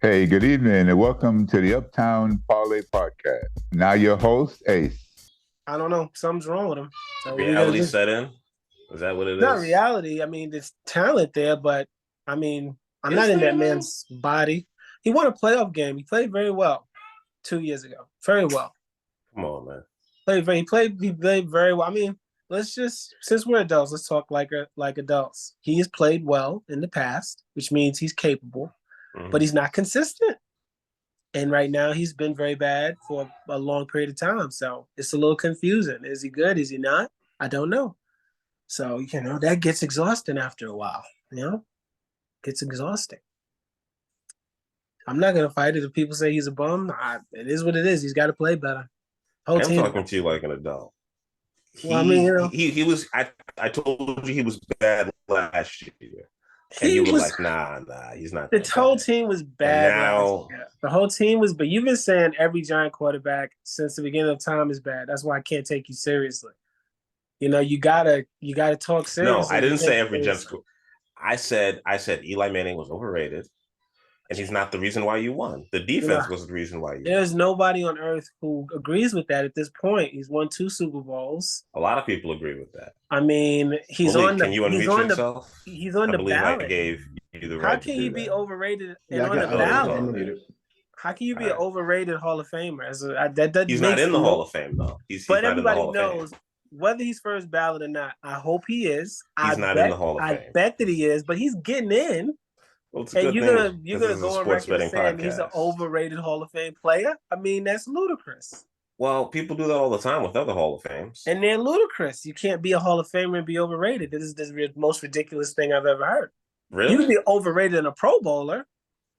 Hey, good evening, and welcome to the Uptown Parlay Podcast. Now, your host, Ace. I don't know. Something's wrong with him. So reality set in? Is that what it is? Not reality. I mean, there's talent there, but I mean, I'm not in that man's body. He won a playoff game. He played very well 2 years ago. Very well. Come on, man. He played very well. I mean, since we're adults, let's talk like adults. He has played well in the past, which means he's capable, but he's not consistent. And right now, he's been very bad for a long period of time. So it's a little confusing. Is he good? Is he not? I don't know. So, that gets exhausting after a while. Gets exhausting. I'm not going to fight it if people say he's a bum. It is what it is. He's got to play better. I'm talking to you like an adult. He was. I told you he was bad last year. And you were like, nah, he's not. The whole team was bad. Now, the whole team was, but you've been saying every Giant quarterback since the beginning of time is bad. That's why I can't take you seriously. You gotta talk seriously. No, I didn't say every Giants. I said Eli Manning was overrated, and he's not the reason why you won. The defense was the reason why you won. There's nobody on earth who agrees with that at this point. He's won 2 Super Bowls. A lot of people agree with that. I mean, he's Malik, on the. Can you unmute yourself? He's on the ballot. I gave you the right. How can you be overrated and on the ballot? How can you be an overrated Hall of Famer? He's not in the Hall of Fame though. But everybody knows whether he's first ballot or not. I hope he is. He's not in the Hall of Fame. I bet that he is, but he's getting in. Well, and you're gonna go on record saying he's an overrated Hall of Fame player? I mean, that's ludicrous. Well, people do that all the time with other Hall of Fames. And they're ludicrous. You can't be a Hall of Famer and be overrated. This is the most ridiculous thing I've ever heard. Really? You can be overrated in a Pro Bowler.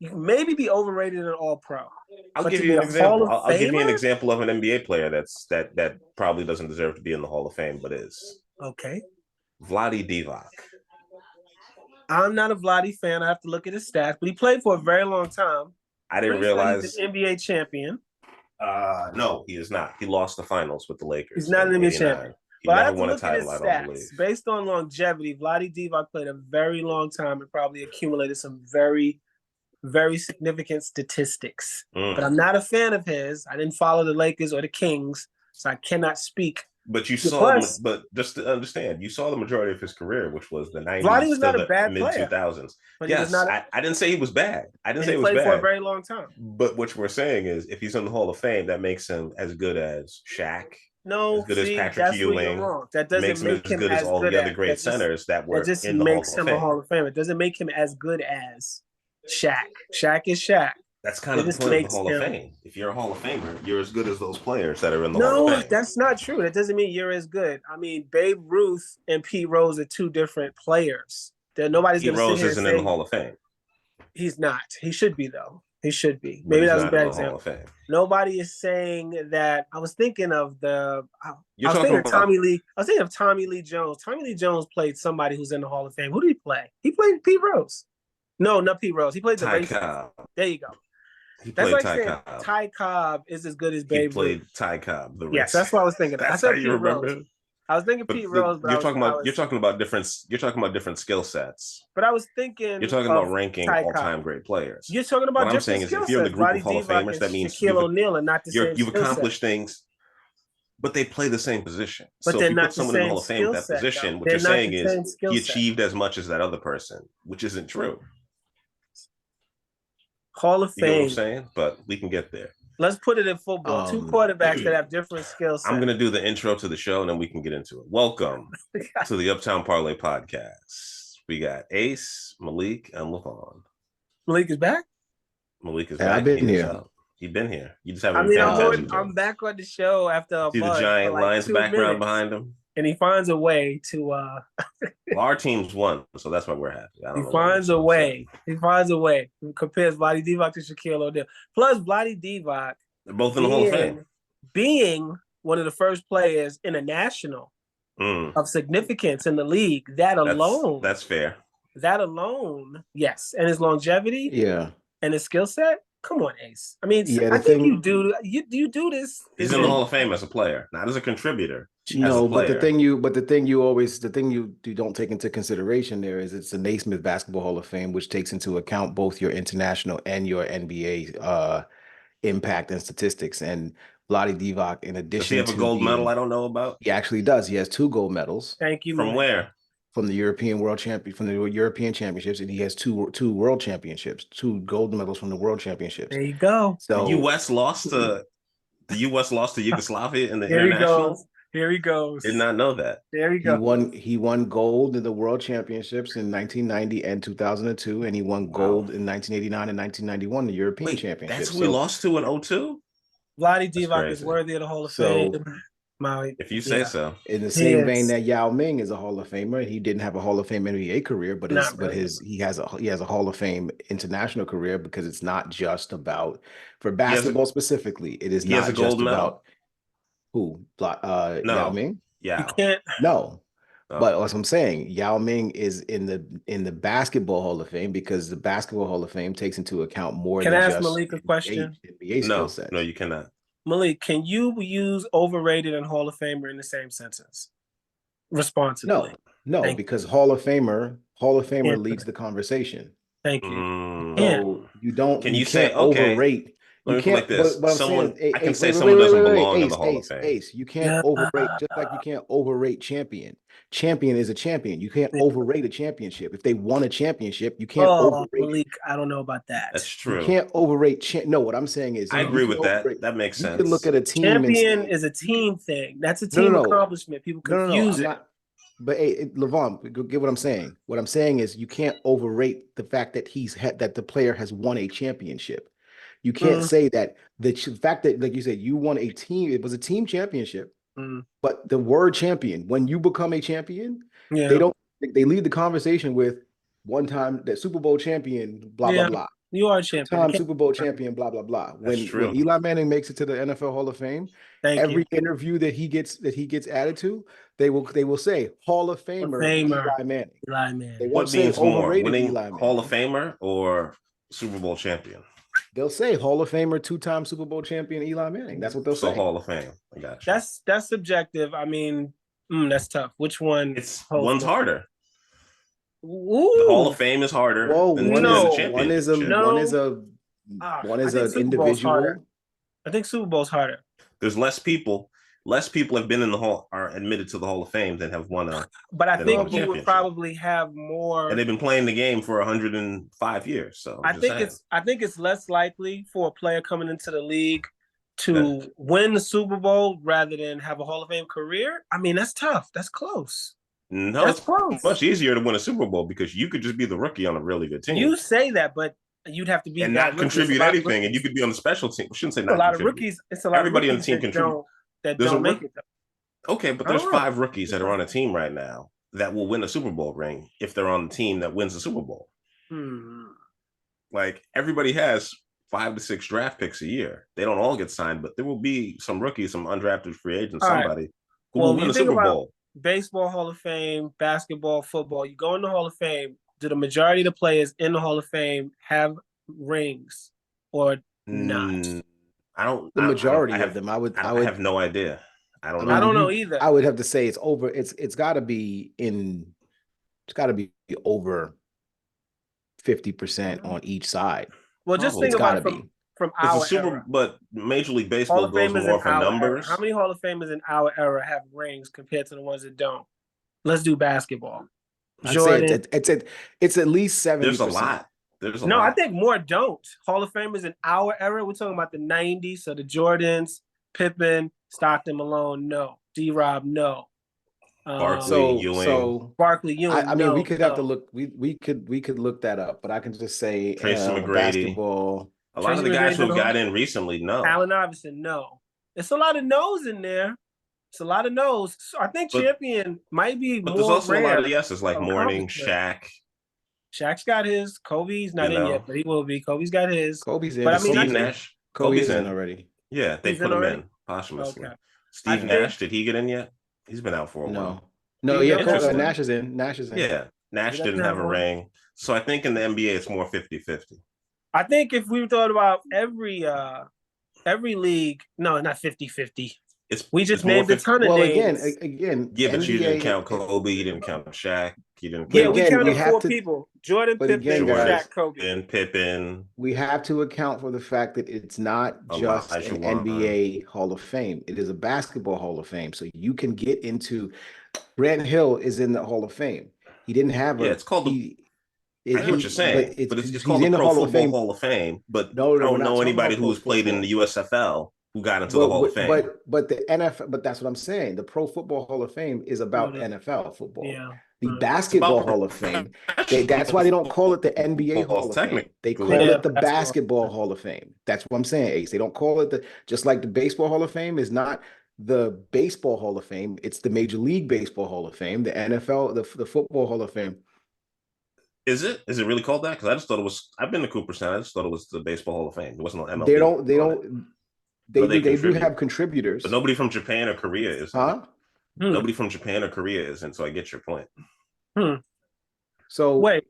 You can maybe be overrated in an All-Pro. I'll give you an example. I'll give you an example of an NBA player that probably doesn't deserve to be in the Hall of Fame, but is. Okay. Vlade Divac. I'm not a Vlade fan. I have to look at his stats, but he played for a very long time. I didn't realize he's an NBA champion. No, he is not. He lost the finals with the Lakers. He's not an NBA champion. He never won a title, I don't believe. Based on longevity, Vlade Divac played a very long time and probably accumulated some very, very significant statistics. But I'm not a fan of his. I didn't follow the Lakers or the Kings, so I cannot speak. But you saw, but just to understand, you saw the majority of his career, which was the 90s Vlade was to not a bad mid 2000s. Yes, I didn't say he was bad. I didn't say he was bad. He played for a very long time. But what we're saying is, if he's in the Hall of Fame, that makes him as good as Shaq. No, as good as Patrick Ewing. That doesn't makes him as good as all the other great centers that were in the Hall of Fame. That just makes him a Hall of Fame. It doesn't make him as good as Shaq. Shaq is Shaq. That's kind of the point of the Hall of Fame. If you're a Hall of Famer, you're as good as those players that are in the Hall of Fame. No, that's not true. That doesn't mean you're as good. I mean, Babe Ruth and Pete Rose are 2 different players. Nobody's going to say Pete Rose isn't in the Hall of Fame. He's not. He should be, though. He should be. Maybe that was a bad example. Nobody is saying that. I was thinking of Tommy Lee. I was thinking of Tommy Lee Jones. Tommy Lee Jones played somebody who's in the Hall of Fame. Who did he play? He played Pete Rose. No, not Pete Rose. He played the Racers. There you go. That's like saying Cobb. Ty Cobb is as good as Babe Ruth. He played Ty Cobb. Yes, that's what I was thinking. That's how you remember it. I was thinking Pete Rose, but you're talking about different skill sets. But I was thinking you're talking about ranking all-time great players. You're talking about what I'm saying is if you're in the group of Hall of Famers, that means you've accomplished things, but they play the same position. But so they're if you not put someone in the Hall of Fame with that position, what you're saying is he achieved as much as that other person, which isn't true. Hall of Fame. You know what I'm saying? But we can get there. Let's put it in football. 2 quarterbacks that have different skill sets. I'm going to do the intro to the show, and then we can get into it. Welcome to the Uptown Parlay Podcast. We got Ace, Malik, and Levon. Malik is back? Malik is back. I've been here. He's been here. You just haven't been paying I'm back on the show after a See the giant Lions background behind him? And he finds a way to well, our team's won, so that's why we're happy. He finds a way. He compares Vlade Divac to Shaquille O'Neal. Plus, Vlade Divac, they're both in the Hall of Fame. Being one of the first players in a national of significance in the league, that's fair. That alone, yes. And his longevity, yeah, and his skill set, Come on, Ace. I mean, Yeah, I think you do this. He's in the Hall of Fame as a player, not as a contributor. No, but the thing you don't take into consideration there is it's the Naismith Basketball Hall of Fame, which takes into account both your international and your NBA impact and statistics. And Vlade Divac, in addition, does he have a gold medal I don't know about? He actually does. He has 2 gold medals. Thank you. From where? From the European Championships, and he has two World Championships, 2 gold medals from the World Championships. There you go. So the U.S. lost to Yugoslavia in the international. Here he goes. Did not know that. There he goes. He won gold in the World Championships in 1990 and 2002, and he won gold in 1989 and 1991, the European Championships. That's who we lost to in 2002? Vlade Divac is worthy of the Hall of Fame. If you say so. In the same vein that Yao Ming is a Hall of Famer, he didn't have a Hall of Fame NBA career, but he has a Hall of Fame international career, because it's not just about, for basketball specifically, it is not just about who? Yao Ming? Yeah. You can't. No. But what I'm saying, Yao Ming is in the Basketball Hall of Fame, because the Basketball Hall of Fame takes into account more than just. Can I ask Malik a question? NBA skill set. No, you cannot. Malik, can you use overrated and Hall of Famer in the same sentence? Responsibly. No, because Hall of Famer leads the conversation. Thank you. So you don't. Can you say overrate? You can't. Like this. I can say someone doesn't belong in the Hall of Fame. Ace, you can't overrate, just like you can't overrate champion. Champion is a champion. You can't overrate a championship. If they won a championship, you can't overrate. Malik, I don't know about that. That's true. You can't overrate. No, what I'm saying is, I agree with that. That makes sense. You can look at a team. Champion is a team thing. That's a team accomplishment. People confuse it. But hey, Levon, get what I'm saying. What I'm saying is, you can't overrate the fact that that the player has won a championship. You can't say that the fact that, like you said, you won a team. It was a team championship. But the word champion, when you become a champion, they lead the conversation with one time that Super Bowl champion, blah, blah, blah. You are a champion. Time Super Bowl champion, blah, blah, blah. When Eli Manning makes it to the NFL Hall of Fame, every interview that he gets added to, they will say Hall of Famer Eli Manning. Eli Manning. They what won't say means more, overrated winning Eli Manning. Hall of Famer or Super Bowl champion? They'll say Hall of Famer, 2-time Super Bowl champion Eli Manning. That's what they'll say. Hall of Fame. I got you. That's subjective. I mean, that's tough. Which one? One's harder. Ooh. The Hall of Fame is harder than one is a championship. One is an individual. I think Super Bowl's harder. There's less people. Less people have been in the Hall, are admitted to the Hall of Fame than have won a. But I think you would probably have more. And they've been playing the game for 105 years. So I think it's less likely for a player coming into the league to win the Super Bowl rather than have a Hall of Fame career. I mean, that's tough. That's close. No, it's much easier to win a Super Bowl because you could just be the rookie on a really good team. You say that, but you'd have to be and not contribute anything, and you could be on the special team. I shouldn't say not. A lot of rookies. It's a lot. Everybody of on the team contributes. That don't make it. Okay, but there's 5 rookies that are on a team right now that will win a Super Bowl ring if they're on the team that wins the Super Bowl. Like everybody has 5 to 6 draft picks a year. They don't all get signed, but there will be some rookies, some undrafted free agents, somebody who will win the Super Bowl. Baseball Hall of Fame, basketball, football. You go in the Hall of Fame. Do the majority of the players in the Hall of Fame have rings or not? I don't. The majority of them, I would have no idea. I don't know. I don't know either. I would have to say it's over. It's got to be over 50% on each side. Well, just think about it from our era. But Major League Baseball goes more for numbers. How many Hall of Famers in our era have rings compared to the ones that don't? Let's do basketball. Jordan. It's at least 70%. There's a lot. I think more don't. Hall of Famers in our era, we're talking about the 90s, so the Jordans, Pippen, Stockton, Malone, no. D-Rob, no. Barkley, Ewing. Barkley, Ewing. I mean, we could have to look. We could look that up, but I can just say Tracy McGrady. Basketball. A lot of the guys who got in recently, no. Allen Iverson, no. It's a lot of no's in there. It's a lot of no's. So I think champion might be more. But there's also a lot of yeses, like Mourning, Shaq. Shaq's got his. Kobe's not in yet, but he will be. Kobe's got his. Kobe's in. But I mean, Steve Nash. Kobe's in already. Yeah, they put him in posthumously. Okay. Steve Nash, did he get in yet? He's been out for a while. No, yeah, Nash is in. Yeah, Nash didn't have a ring. So I think in the NBA, it's more 50-50. I think if we thought about every league, no, not 50-50. We just named a ton of names. Again, yeah, but NBA, you didn't count Kobe, you didn't count Shaq, you didn't count. Yeah, we counted four people: Jordan, Pippen, Shaq, Kobe. And Pippen. We have to account for the fact that it's not just an NBA Hall of Fame; it is a basketball Hall of Fame. So you can get into. Grant Hill is in the Hall of Fame. He didn't have it's called. I hear what you're saying, but it's called the Pro Football Hall of Fame. But I don't know anybody who's played in the USFL who got into the Hall of Fame. But the NFL, but that's what I'm saying. The Pro Football Hall of Fame is about NFL football. Yeah. The Basketball Hall of Fame, that's why they don't call it the NBA Hall of Fame. They call it the Basketball Hall of Fame. That's what I'm saying, Ace. They don't call it just like the Baseball Hall of Fame is not the Baseball Hall of Fame. It's the Major League Baseball Hall of Fame, the NFL, the Football Hall of Fame. Is it really called that? Because I just thought it was. I've been to Cooperstown. I just thought it was the Baseball Hall of Fame. It wasn't on MLB. They do have contributors, but nobody from Japan or Korea is. Huh? Nobody from Japan or Korea is, and so I get your point. So wait,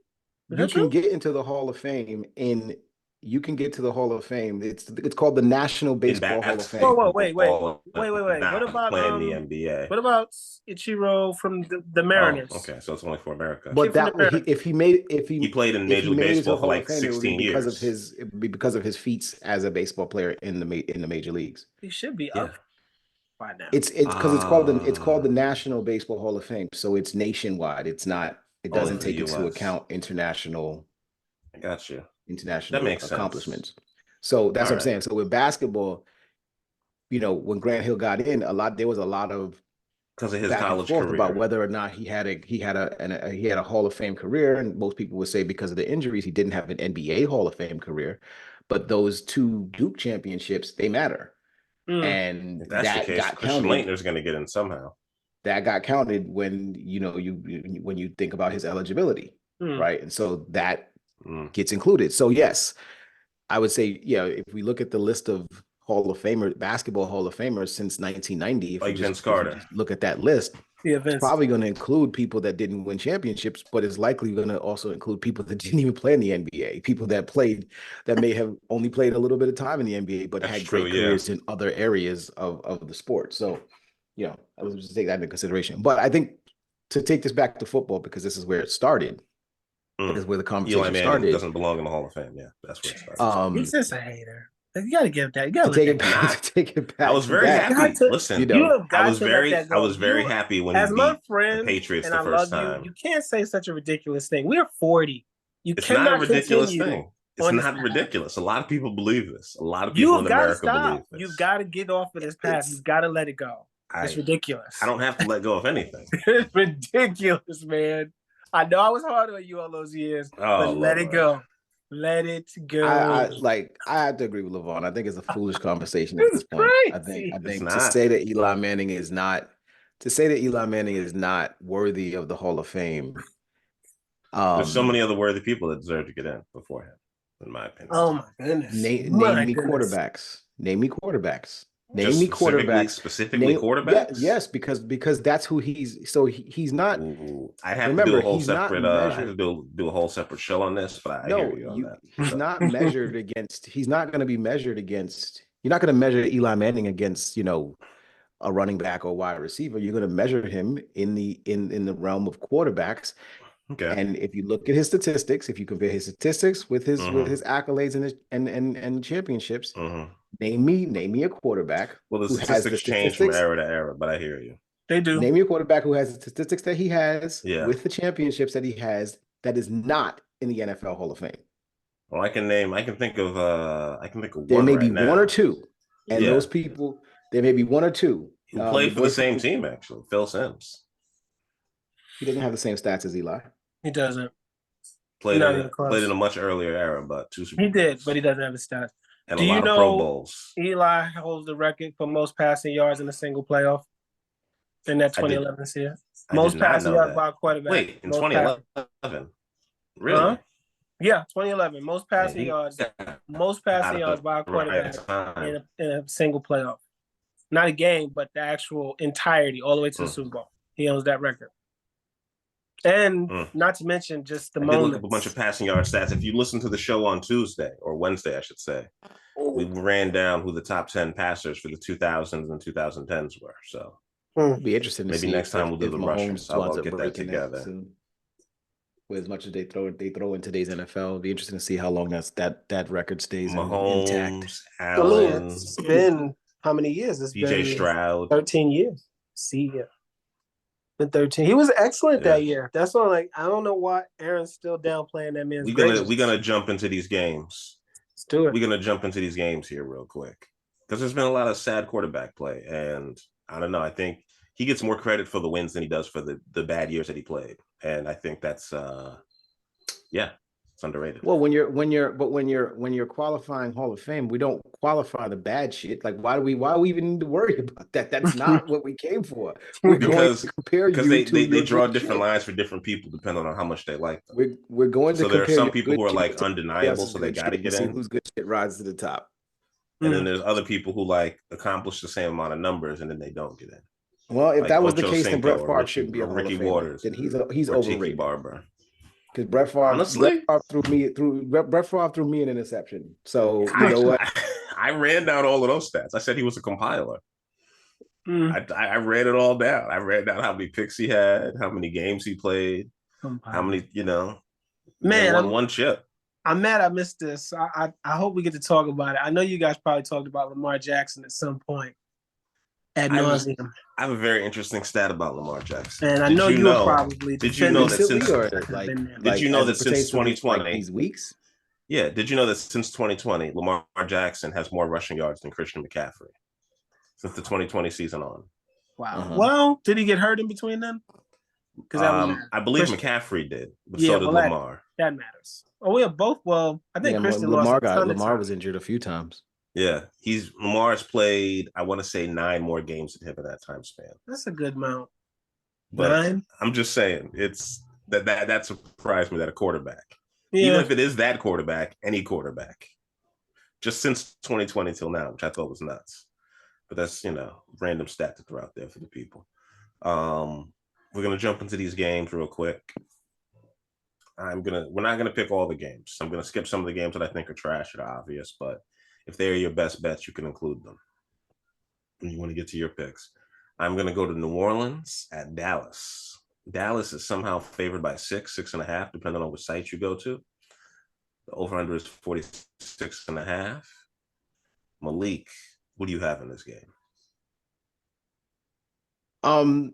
you can get into the Hall of Fame you can get to the Hall of Fame. It's called the National Baseball Hall of Fame. Whoa, wait. What about playing the NBA? What about Ichiro from the Mariners? Oh, okay, so it's only for America. But if he played in Major League Baseball for like 16 years because of his feats as a baseball player in the major leagues. He should be up by now. It's because it's called the National Baseball Hall of Fame, so it's nationwide. It doesn't take into account international. I got you. International accomplishments. So that's what I'm saying. So with basketball, when Grant Hill got in, there was a lot of because of his college career about whether or not he had a Hall of Fame career, and most people would say because of the injuries he didn't have an NBA Hall of Fame career. But those 2 Duke championships, they matter, and if that's the case, got Christian Laettner's going to get in somehow. That got counted when you think about his eligibility, right? And so that gets included. So yes, I would say, if we look at the list of basketball Hall of Famers since 1990, if Vince Carter, if you just look at that list, it's probably going to include people that didn't win championships, but it's likely going to also include people that didn't even play in the NBA, people that may have only played a little bit of time in the NBA, but had great careers in other areas of the sport. So, I would just take that into consideration. But I think to take this back to football, because this is where it started, that is where the conversation started. Doesn't belong in the Hall of Fame. Yeah, that's where it started. He's just a hater. You gotta give that. You gotta take it back. I was very happy. Listen, I was very happy when as you my beat friend, the Patriots and the first time. You can't say such a ridiculous thing. We're 40. It's not a ridiculous thing. It's not ridiculous. A lot of people believe this. A lot of people in America believe this. You've got to get off of this path. You've got to let it go. It's ridiculous. I don't have to let go of anything. It's ridiculous, man. I know I was hard on you all those years, but let it go. Let it go. I have to agree with Levon. I think it's a foolish conversation at this point. I think to say that Eli Manning is not worthy of the Hall of Fame. There's so many other worthy people that deserve to get in before him, in my opinion. Oh my goodness. Name me quarterbacks. Name me quarterbacks. Specifically quarterbacks. Yes, because that's who he's. So he's not. I have to do a whole separate. I have to do a whole separate show on this, but I hear you on that. He's not measured against. He's not going to be measured against. You're not going to measure Eli Manning against a running back or wide receiver. You're going to measure him in the realm of quarterbacks. Okay. And if you look at his statistics, if you compare his statistics with his accolades and championships, name me a quarterback. Well, the statistics change from era to era, but I hear you. They do. Name me a quarterback who has the statistics that he has with the championships that he has that is not in the NFL Hall of Fame. Well, I can think of one. There may be one or two, and those people, there may be one or two who played for the same team. Actually, Phil Simms. He doesn't have the same stats as Eli. He doesn't. Played in a much earlier era, but 2 Super Bowls. He did, but he doesn't have the stats. And a lot of Pro Bowls. Eli holds the record for most passing yards in a single playoff in that 2011 season. Most passing yards by a quarterback. Wait, in 2011? Really? Huh? Yeah, 2011. Most passing yards. Most passing yards by a quarterback in a single playoff. Not a game, but the actual entirety, all the way to the Super Bowl. He owns that record. And not to mention just the moments. I did look up a bunch of passing yard stats. If you listen to the show on Tuesday or Wednesday, I should say, we ran down who the top 10 passers for the 2000s and 2010s were. So it'd be interesting to maybe see next time we'll do the rushers. I'll get that together. With as much as they throw in today's NFL, it'd be interesting to see how long that record stays Mahomes, intact. Allen, it's been how many years? It's DJ been Stroud. 13 years. See ya. Been 13. He was excellent that year. That's all. Like, I don't know why Aaron's still downplaying that man's We're gonna jump into these games. Let's do it. We're gonna jump into these games here real quick because there's been a lot of sad quarterback play, and I don't know. I think he gets more credit for the wins than he does for the bad years that he played, and I think that's it's underrated. Well, when you're qualifying Hall of Fame, we don't qualify the bad shit. Like, why do we even need to worry about that? That's not what we came for. Because they draw different lines for different people depending on how much they like them. We're going to. So there are some people who are like undeniable, so they got to get in. Whose good shit rises to the top, and then there's other people who like accomplish the same amount of numbers and then they don't get in. Well, if that was the case, then Brett Favre shouldn't be a Hall of Famer. Waters. Then he's overrated. Barber. Because Brett Favre threw me an interception. So you know what? I ran down all of those stats. I said he was a compiler. I ran it all down. I ran down how many picks he had, how many games he played, how many, man, won one chip. I'm mad I missed this. I hope we get to talk about it. I know you guys probably talked about Lamar Jackson at some point. Ad nauseum. I have a very interesting stat about Lamar Jackson. And I know you probably. Did you know that since did you know that since 2020 these weeks? Yeah, did you know that since 2020 Lamar Jackson has more rushing yards than Christian McCaffrey since the 2020 season on? Wow. Well, did he get hurt in between then? Because I believe McCaffrey did, but so did Lamar. That matters. Oh, we have both. Well, I think Christian Lamar was injured a few times. Yeah, Lamar's played, I want to say 9 more games than him in that time span. That's a good amount. But 9? I'm just saying, it's that surprised me that a quarterback, even if it is that quarterback, any quarterback, just since 2020 till now, which I thought was nuts. But that's, random stat to throw out there for the people. We're gonna jump into these games real quick. We're not gonna pick all the games. I'm gonna skip some of the games that I think are trash or obvious, but if they're your best bets, you can include them. And you want to get to your picks. I'm going to go to New Orleans at Dallas. Dallas is somehow favored by 6.5, depending on which site you go to. The over-under is 46.5. Malik, what do you have in this game? I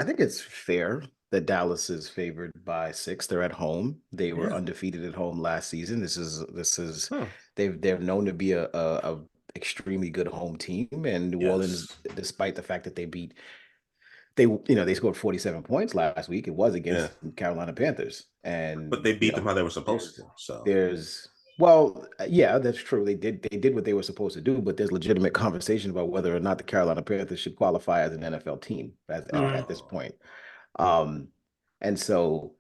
think it's fair that Dallas is favored by 6. They're at home. They were undefeated at home last season. This is they're known to be a extremely good home team. And New Orleans, despite the fact that they scored 47 points last week, it was against Carolina Panthers. But they beat them how they were supposed to. So that's true. They did what they were supposed to do, but there's legitimate conversation about whether or not the Carolina Panthers should qualify as an NFL team at this point. And so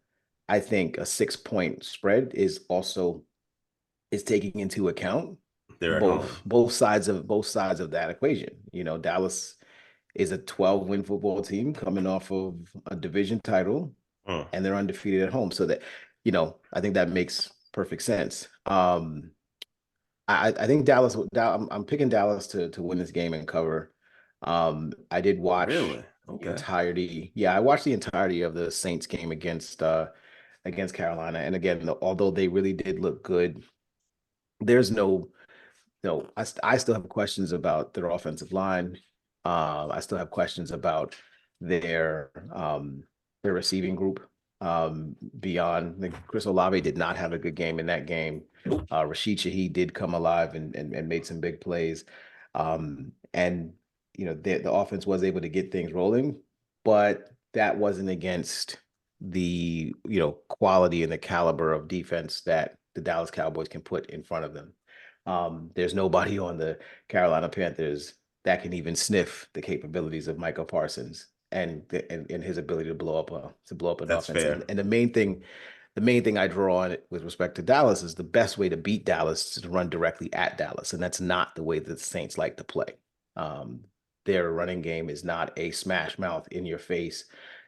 I think a 6-point spread is taking into account both sides of that equation. Dallas is a 12-win football team coming off of a division title, and they're undefeated at home. So that, I think that makes perfect sense. I think Dallas. I'm picking Dallas to win this game and cover. I did watch the entirety. Yeah, I watched the entirety of the Saints game against Carolina, and again, although they really did look good, there's I still have questions about their offensive line. I still have questions about their receiving group. Beyond Chris Olave did not have a good game in that game. Rashid Shaheed did come alive and made some big plays. And the offense was able to get things rolling, but that wasn't against the quality and the caliber of defense that the Dallas Cowboys can put in front of them. There's nobody on the Carolina Panthers that can even sniff the capabilities of Micah Parsons and his ability to blow up an That's offense. fair. And the main thing I draw on it with respect to Dallas is the best way to beat Dallas is to run directly at Dallas, and that's not the way that the Saints like to play. Their running game is not a smash mouth in your face,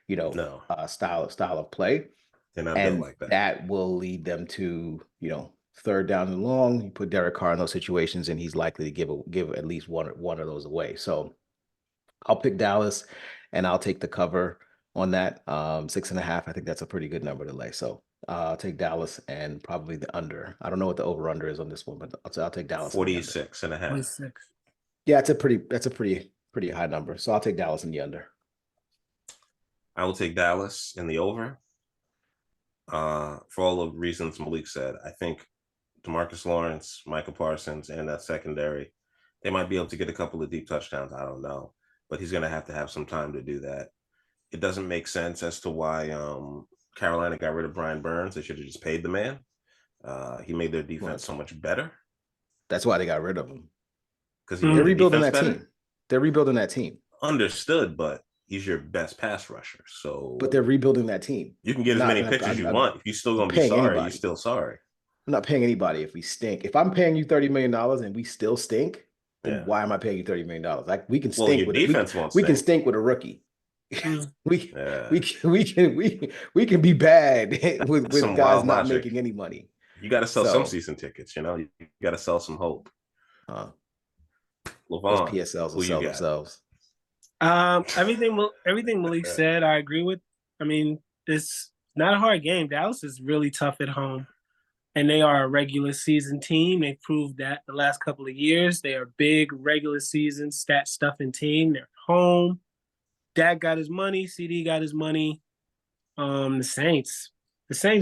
No, style of play. they're not built And like that. that will lead them to, third down and long. You put Derek Carr in those situations, and he's likely to give at least one of those away. So I'll pick Dallas, and I'll take the cover on that. 6.5. I think that's a pretty good number to lay. So I'll take Dallas and probably the under. I don't know what the over under is on this one, but I'll take Dallas. 46.5. 26. Yeah, that's a pretty high number. So I'll take Dallas in the under. I will take Dallas in the over. For all the reasons Malik said, I think DeMarcus Lawrence, Michael Parsons, and that secondary, they might be able to get a couple of deep touchdowns. I don't know, but he's going to have some time to do that. It doesn't make sense as to why Carolina got rid of Brian Burns. They should have just paid the man. He made their defense so much better. That's why they got rid of him. Because they're rebuilding that team. They're rebuilding that team. Understood, but he's your best pass rusher. But they're rebuilding that team. You can get as many picks as you want. If you're still going to be sorry, you're still sorry. I'm not paying anybody if we stink. If I'm paying you $30 million and we still stink, then why am I paying you $30 million? Like we can stink with defense. We can stink with a rookie. we can be bad with guys not making any money. You got to sell some season tickets. You got to sell some hope. Levon, PSLs will sell themselves. Everything Malik said, I agree with. I mean, it's not a hard game. Dallas is really tough at home, and they are a regular season team. They've proved that the last couple of years. They are a big regular season stat stuffing team. They're at home. Dak got his money. CD got his money. The Saints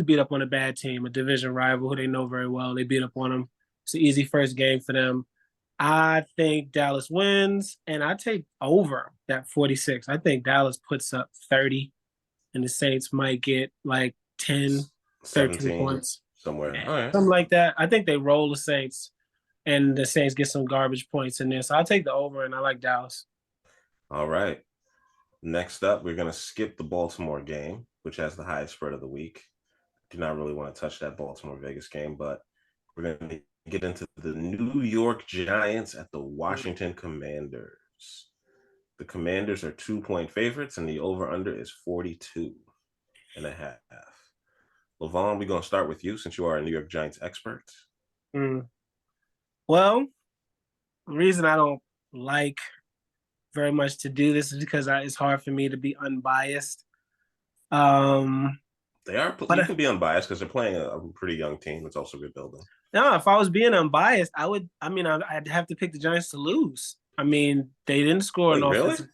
beat up on a bad team, a division rival who they know very well. They beat up on them. It's an easy first game for them. I think Dallas wins, and I take over that 46. I think Dallas puts up 30, and the Saints might get like 10, 13 points. Somewhere. All right. Something like that. I think they roll the Saints, and the Saints get some garbage points in there. So I'll take the over, and I like Dallas. All right. Next up, we're going to skip the Baltimore game, which has the highest spread of the week. Do not really want to touch that Baltimore-Vegas game, but we're going to get into the New York Giants at the Washington Commanders. The Commanders are 2-point favorites, and the over-under is 42.5. Levon, we're going to start with you since you are a New York Giants expert. Well, the reason I don't like very much to do this is because it's hard for me to be unbiased. They are. You can be unbiased because they're playing a pretty young team. It's also rebuilding. No, if I was being unbiased, I'd have to pick the Giants to lose. I mean, they didn't score an offensive.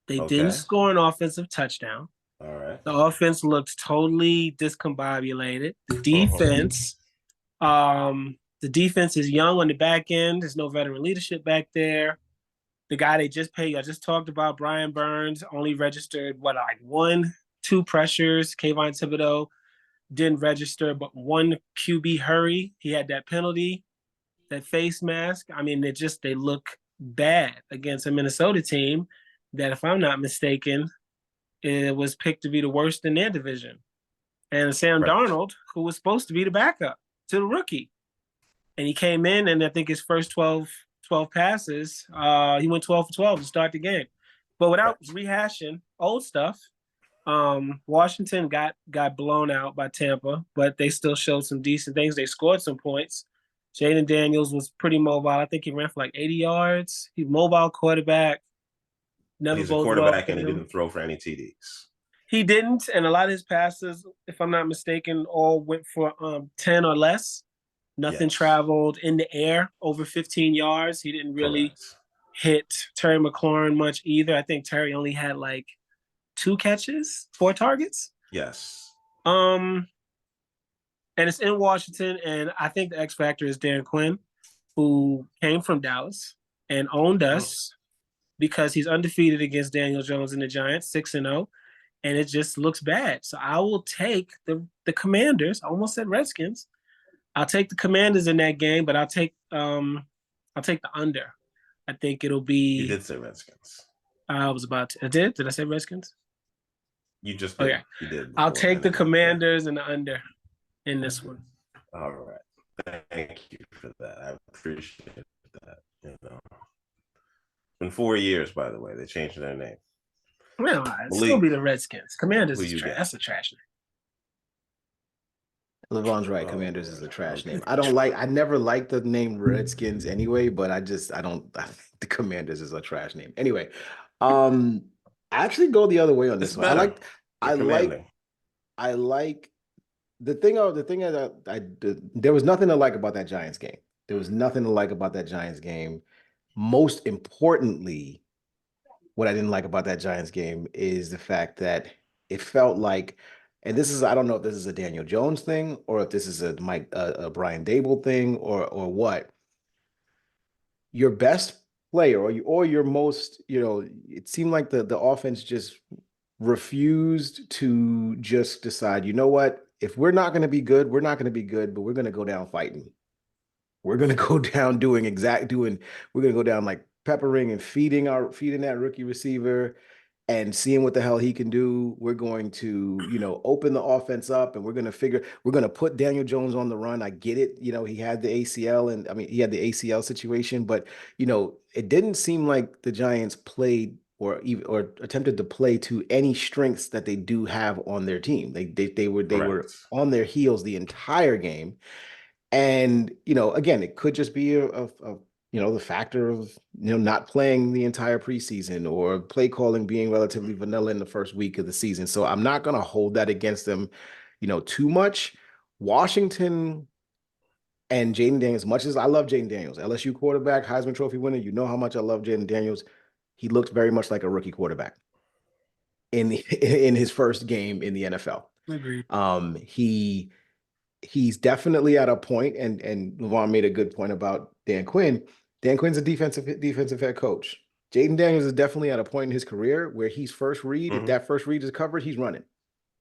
They didn't score an offensive touchdown. All right. The offense looked totally discombobulated. The defense is young on the back end. There's no veteran leadership back there. The guy they just paid, I just talked about, Brian Burns, only registered 1-2 pressures. Kayvon Thibodeau didn't register, but one QB hurry. He had that penalty, that face mask. I mean, they look bad against a Minnesota team that, if I'm not mistaken, it was picked to be the worst in their division. And Sam Darnold, who was supposed to be the backup to the rookie. And he came in, and I think his first 12 passes, he went 12 for 12 to start the game. But without rehashing old stuff, Washington got blown out by Tampa, but they still showed some decent things. They scored some points. Jaden Daniels was pretty mobile. I think he ran for like 80 yards. He's a mobile quarterback. He's a quarterback, and he didn't throw for any TDs. He didn't, and a lot of his passes, if I'm not mistaken, all went for 10 or less. Nothing traveled in the air over 15 yards. He didn't really hit Terry McLaurin much either. I think Terry only had like 2 catches, 4 targets. Yes. And it's in Washington, and I think the X factor is Dan Quinn, who came from Dallas and owned us because he's undefeated against Daniel Jones and the Giants, 6-0, and it just looks bad. So I will take the Commanders. I almost said Redskins. I'll take the Commanders in that game, but I'll take the under. I think it'll be. You did say Redskins. I was about to. I did. Did I say Redskins? You just did. Okay. You did. I'll take the Commanders and the under in this one. All right. Thank you for that. I appreciate that. It's been 4 years, by the way. They changed their name. Well, it'd still be the Redskins. Commanders Who is you trash. got? That's a trash name. Levon's right. Commanders is a trash name. I never liked the name Redskins anyway, but I think the Commanders is a trash name. Anyway, I actually go the other way on this It's one. better. I like the thing there was nothing to like about that Giants game. There was nothing to like about that Giants game. Most importantly, what I didn't like about that Giants game is the fact that it felt like, and this is, I don't know if this is a Daniel Jones thing or if this is a Brian Dable thing or what. Your best player or your most, it seemed like the offense just refused to just decide, you know what? If we're not going to be good, we're not going to be good, but we're going to go down fighting. We're going to go down we're going to go down like peppering and feeding that rookie receiver and seeing what the hell he can do. We're going to, open the offense up and we're going to put Daniel Jones on the run. I get it. He had the ACL he had the ACL situation, but it didn't seem like the Giants played or attempted to play to any strengths that they do have on their team. They were on their heels the entire game. And, again, it could just be the factor of, not playing the entire preseason or play calling being relatively vanilla in the first week of the season. So I'm not going to hold that against them, too much. Washington and Jaden Daniels, as much as I love Jaden Daniels, LSU quarterback, Heisman Trophy winner, you know how much I love Jaden Daniels. He looked very much like a rookie quarterback in his first game in the NFL. Agreed. He's definitely at a point, and Levon made a good point about Dan Quinn. Dan Quinn's a defensive head coach. Jaden Daniels is definitely at a point in his career where he's first read. If that first read is covered, he's running.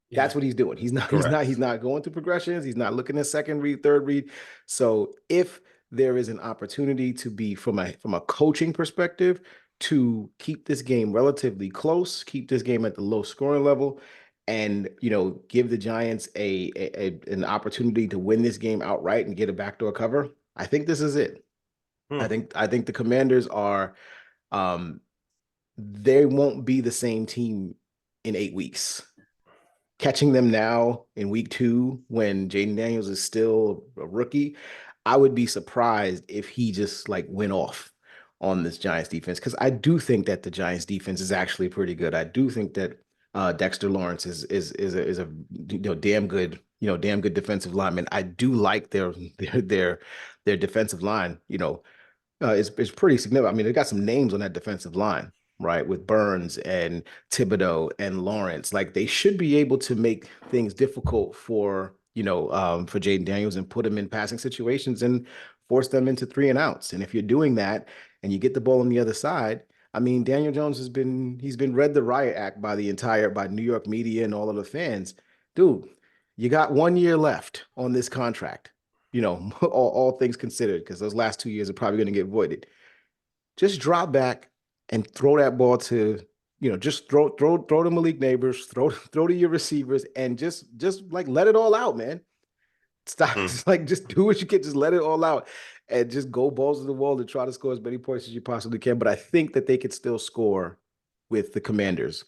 Yeah. That's what he's doing. He's not going through progressions. He's not looking at second read, third read. So if there is an opportunity to be from a coaching perspective to keep this game relatively close, keep this game at the low scoring level, and give the Giants an opportunity to win this game outright and get a backdoor cover, I think this is it. I think the Commanders are they won't be the same team in 8 weeks. Catching them now in week 2 when Jaden Daniels is still a rookie, I would be surprised if he just went off on this Giants defense, because I do think that the Giants defense is actually pretty good. I do think that Dexter Lawrence is a damn good defensive lineman. I do like their defensive line. It's pretty significant. I mean, they got some names on that defensive line, right? With Burns and Thibodeau and Lawrence. They should be able to make things difficult for Jaden Daniels and put him in passing situations and force them into 3 and outs. And if you're doing that and you get the ball on the other side, I mean, Daniel Jones he's been read the riot act by New York media and all of the fans. Dude, you got 1 year left on this contract, all things considered, because those last 2 years are probably going to get voided. Just drop back and throw that ball to, just throw to Malik Neighbors, throw to your receivers, and just let it all out, man. Stop. Just do what you can. Just let it all out and just go balls to the wall to try to score as many points as you possibly can. But I think that they could still score with the Commanders.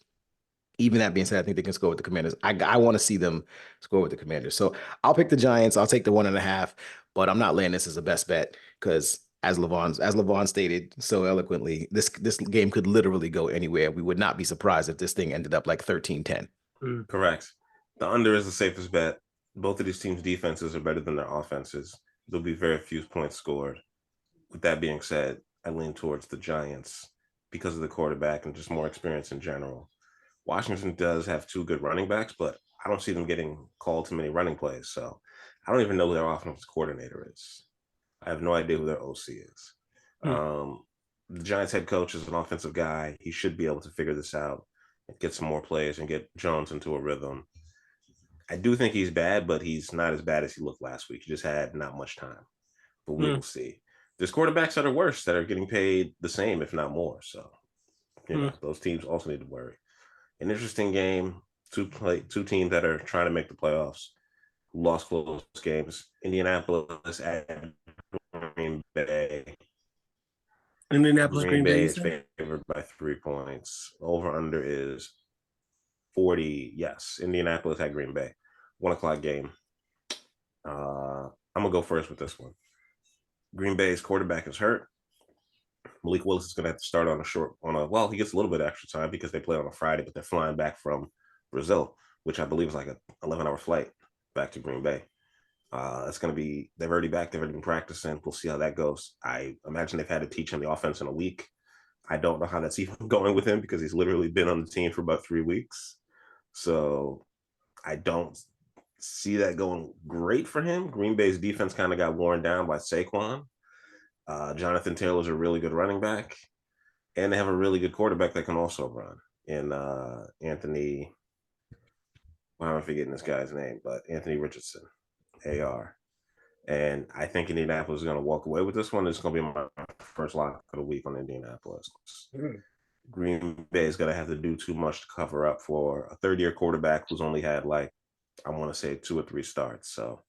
Even that being said, I think they can score with the Commanders. I want to see them score with the Commanders. So I'll pick the Giants. I'll take the 1.5, but I'm not laying this as a best bet because as Levon stated so eloquently, this game could literally go anywhere. We would not be surprised if this thing ended up 13-10. Correct. The under is the safest bet. Both of these teams' defenses are better than their offenses. There'll be very few points scored. With that being said, I lean towards the Giants because of the quarterback and just more experience in general. Washington does have 2 good running backs, but I don't see them getting called too many running plays. So I don't even know who their offensive coordinator is. I have no idea who their OC is. The Giants head coach is an offensive guy. He should be able to figure this out and get some more plays and get Jones into a rhythm. I do think he's bad, but he's not as bad as he looked last week. He just had not much time. But we will see. There's quarterbacks that are worse that are getting paid the same, if not more. So, those teams also need to worry. An interesting game. Two teams that are trying to make the playoffs, lost close games. Indianapolis at Green Bay. Green Bay is favored by 3 points. Over under is 40. Yes, Indianapolis at Green Bay. 1:00 game. I'm gonna go first with this one. Green Bay's quarterback is hurt. Malik Willis is gonna have to start well, he gets a little bit of extra time because they play on a Friday, but they're flying back from Brazil, which I believe is like a 11-hour flight back to Green Bay. It's going to be, they've already been practicing. We'll see how that goes. I imagine they've had to teach him the offense in a week. I don't know how that's even going with him because he's literally been on the team for about 3 weeks. So I don't see that going great for him. Green Bay's defense kind of got worn down by Saquon. Jonathan Taylor's a really good running back. And they have a really good quarterback that can also run in Anthony. Why am I forgetting this guy's name? But Anthony Richardson. AR. And I think Indianapolis is going to walk away with this one. It's going to be my first lock of the week on Indianapolis. Green Bay is going to have to do too much to cover up for a third-year quarterback who's only had, I want to say 2 or 3 starts. So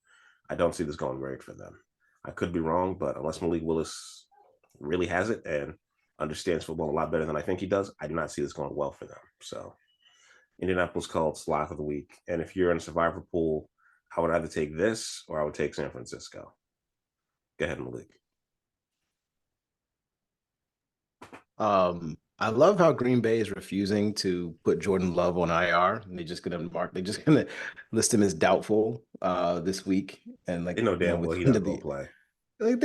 I don't see this going great for them. I could be wrong, but unless Malik Willis really has it and understands football a lot better than I think he does, I do not see this going well for them. So Indianapolis Colts, lock of the week. And if you're in a survivor pool, I would either take this or I would take San Francisco. Go ahead, Malik. I love how Green Bay is refusing to put Jordan Love on IR. And they're just gonna list him as doubtful this week. And they know damn well he's not gonna play.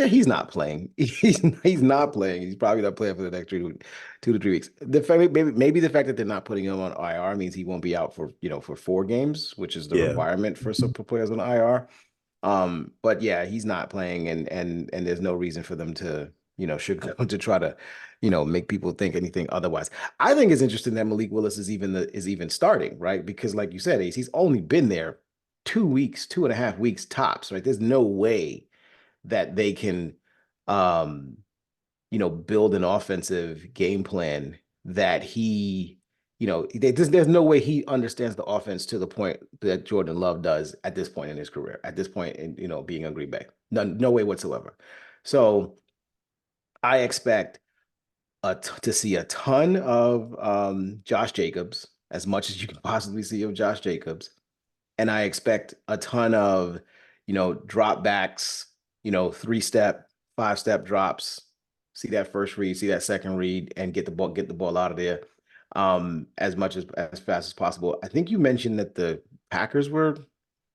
He's not playing. He's not playing. He's probably not playing for the next 2 to 3 weeks. Maybe the fact that they're not putting him on IR means he won't be out for 4 games, which is the requirement for some players on IR. But yeah, he's not playing, and there's no reason for them to to try to make people think anything otherwise. I think it's interesting that Malik Willis is even starting, right? Because like you said, Ace, he's only been there 2 weeks, 2.5 weeks tops, right? There's no way that they can, build an offensive game plan that there's no way he understands the offense to the point that Jordan Love does at this point in his career, at this point in, being on Green Bay. No way whatsoever. So I expect to see a ton of Josh Jacobs, as much as you can possibly see of Josh Jacobs. And I expect a ton of, drop backs, 3-step, 5-step drops, see that first read, see that second read, and get the ball out of there as fast as possible. I think you mentioned that the Packers were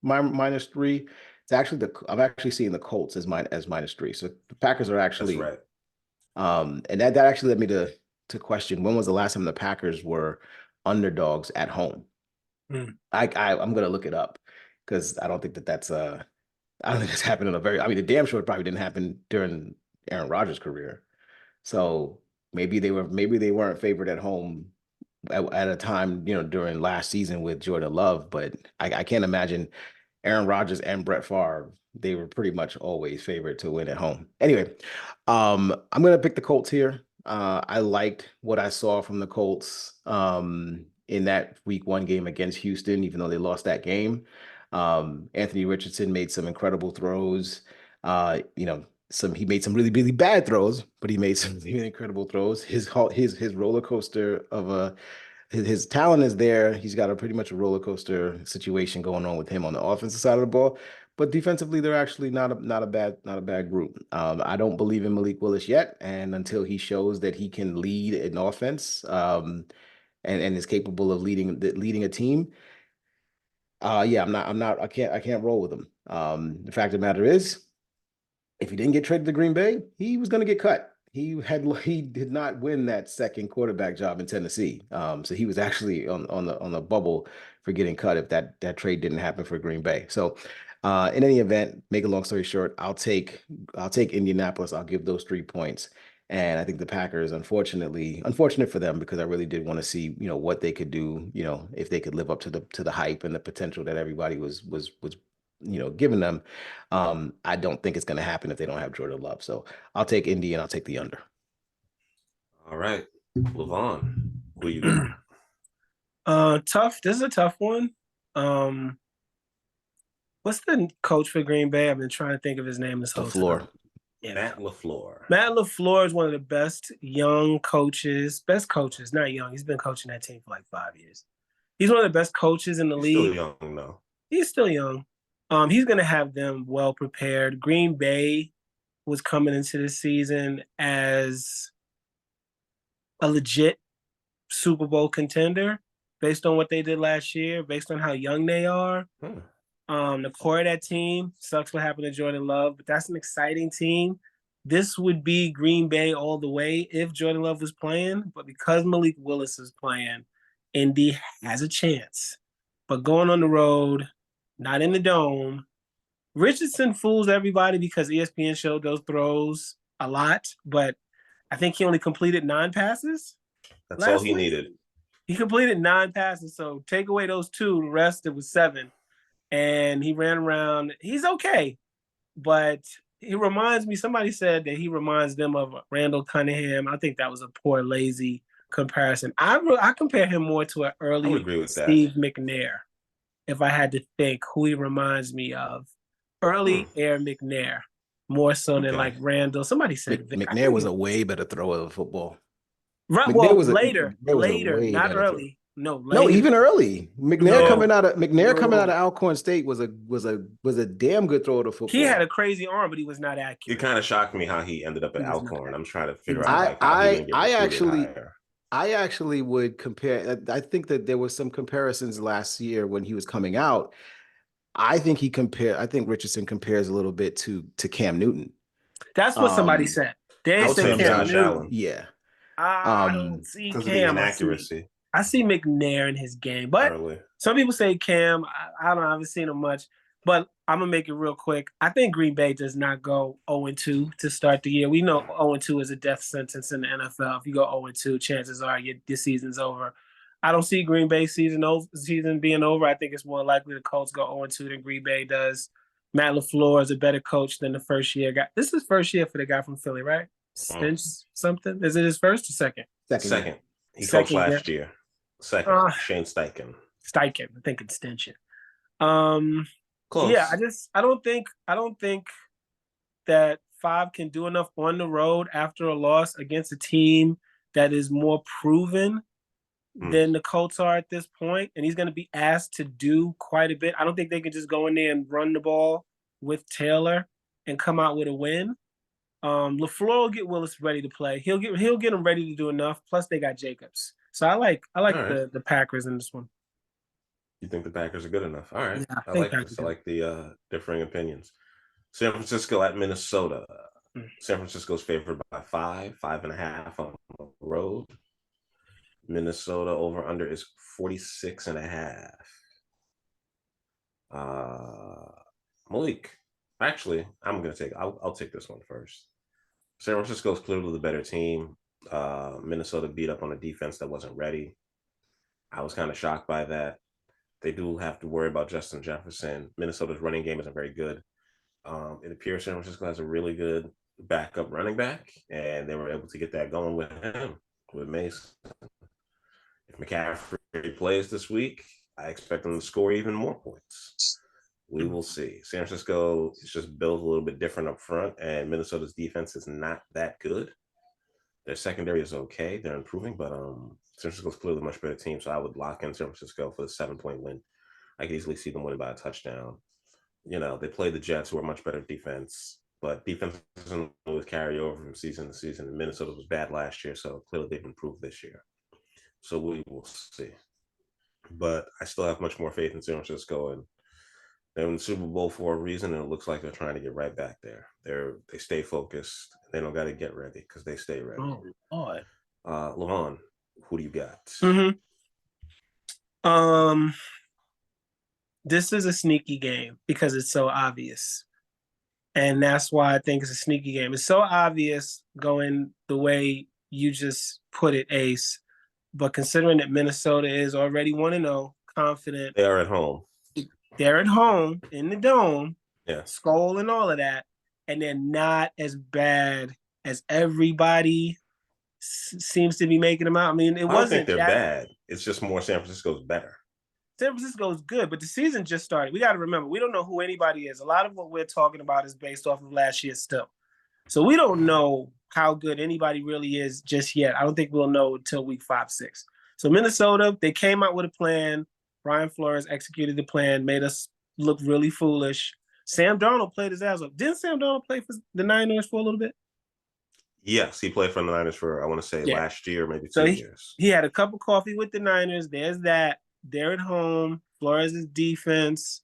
-3. It's actually I'm actually seeing the Colts as -3. So the Packers are actually That's right. And that actually led me to question, when was the last time the Packers were underdogs at home? I'm gonna look it up because I don't think that's I don't think it's happened in the damn sure it probably didn't happen during Aaron Rodgers' career. So maybe they weren't favored at home at a time, during last season with Jordan Love, but I can't imagine Aaron Rodgers and Brett Favre, they were pretty much always favored to win at home. Anyway, I'm going to pick the Colts here. I liked what I saw from the Colts in that week 1 game against Houston, even though they lost that game. Anthony Richardson made some incredible throws. He made some really, really bad throws, but he made some really incredible throws. His roller coaster of his talent is there. He's got pretty much a roller coaster situation going on with him on the offensive side of the ball, but defensively, they're actually not a bad group. I don't believe in Malik Willis yet, and until he shows that he can lead an offense, and is capable of leading a team, I can't roll with him. The fact of the matter is, if he didn't get traded to Green Bay, he was going to get cut. He did not win that second quarterback job in Tennessee. So he was actually on the bubble for getting cut if that trade didn't happen for Green Bay. So in any event, make a long story short, I'll take Indianapolis. I'll give those 3 points. And I think the Packers, unfortunate for them, because I really did want to see, what they could do, if they could live up to the hype and the potential that everybody was giving them. I don't think it's going to happen if they don't have Jordan Love. So I'll take Indy and I'll take the under. All right, Levon, who you got? Tough. This is a tough one. What's the coach for Green Bay? I've been trying to think of his name this whole time. Yeah. Matt LaFleur. Matt LaFleur is one of the best young coaches, not young. He's been coaching that team for like 5 years. He's one of the best coaches in the He's league. still young, though. He's still young. He's going to have them well prepared. Green Bay was coming into the season as a legit Super Bowl contender based on what they did last year, based on how young they are. The core of that team sucks what happened to Jordan Love, but that's an exciting team. This would be Green Bay all the way if Jordan Love was playing, but because Malik Willis is playing, Indy has a chance. But going on the road, not in the dome, Richardson fools everybody because ESPN showed those throws a lot, but I think he only completed 9 passes. That's all he needed. He completed 9 passes, so take away those 2, the rest it was 7. And he ran around. He's okay, but he reminds me, somebody said that he reminds them of Randall Cunningham. I think that was a poor, lazy comparison. I compare him more to an early Steve McNair, if I had to think who he reminds me of. Early Air McNair, more so than like Randall. Somebody said McNair was a way better thrower of football. Right, well, later, not early. No, even early. McNair coming out of Alcorn State was a damn good thrower of football. He had a crazy arm, but he was not accurate. It kind of shocked me how he ended up at Alcorn. I'm trying to figure out how he didn't get higher. I actually would compare. I think that there was some comparisons last year when he was coming out. I think Richardson compares a little bit to Cam Newton. That's what somebody said. They said Cam Newton. Yeah. I don't see Cam. Accuracy. I see McNair in his game, but some people say Cam. I haven't seen him much, but I'm gonna make it real quick. I think Green Bay does not go 0-2 to start the year. We know 0-2 is a death sentence in the NFL. If you go 0-2, chances are your season's over. I don't see Green Bay season being over. I think it's more likely the Colts go 0-2 than Green Bay does. Matt LaFleur is a better coach than the first year guy. This is first year for the guy from Philly, right? Stench something? Is it his first or second? Second. He coached last year. Second. Shane Steichen. I'm thinking Stench. Close. Yeah, I don't think that 5 can do enough on the road after a loss against a team that is more proven than the Colts are at this point, and he's going to be asked to do quite a bit. I don't think they can just go in there and run the ball with Taylor and come out with a win. LaFleur will get Willis ready to play. He'll get him ready to do enough. Plus, they got Jacobs, so I like the Packers in this one. You think the Packers are good enough? All right, yeah, I like this. I like the differing opinions. San Francisco at Minnesota. San Francisco's favored by 5.5 on the road. Minnesota over under is 46.5. Malik, actually, I'll take this one first. San Francisco's clearly the better team. Minnesota beat up on a defense that wasn't ready. I was kind of shocked by that. They do have to worry about Justin Jefferson. Minnesota's running game isn't very good. It appears San Francisco has a really good backup running back, and they were able to get that going with him, with Mason. If McCaffrey plays this week, I expect them to score even more points. We will see. San Francisco is just built a little bit different up front, and Minnesota's defense is not that good. Their secondary is okay. They're improving, but San Francisco's clearly a much better team, so I would lock in San Francisco for the 7-point win. I could easily see them winning by a touchdown. You know, they play the Jets, who are much better defense, but defense doesn't always carry over from season to season. Minnesota was bad last year, so clearly they've improved this year. So we will see. But I still have much more faith in San Francisco, and they're in the Super Bowl for a reason, and it looks like they're trying to get right back there. They stay focused. They don't got to get ready because they stay ready. Oh, Lord. Levon, who do you got? This is a sneaky game because it's so obvious. And that's why I think it's a sneaky game. It's so obvious going the way you just put it, Ace. But considering that Minnesota is already 1-0, confident. They are at home. They're at home in the dome. Yeah. Skull and all of that. And they're not as bad as everybody seems to be making them out. I mean, I don't think they're bad. It's just more San Francisco's better. San Francisco's good, but the season just started. We got to remember, we don't know who anybody is. A lot of what we're talking about is based off of last year still. So we don't know how good anybody really is just yet. I don't think we'll know until week 5, 6. So Minnesota, they came out with a plan. Brian Flores executed the plan, made us look really foolish. Sam Darnold played his ass off. Didn't Sam Darnold play for the Niners for a little bit? Yes, he played for the Niners for, I want to say, last year, maybe 2 years. He had a cup of coffee with the Niners. There's that. They're at home. Flores' defense.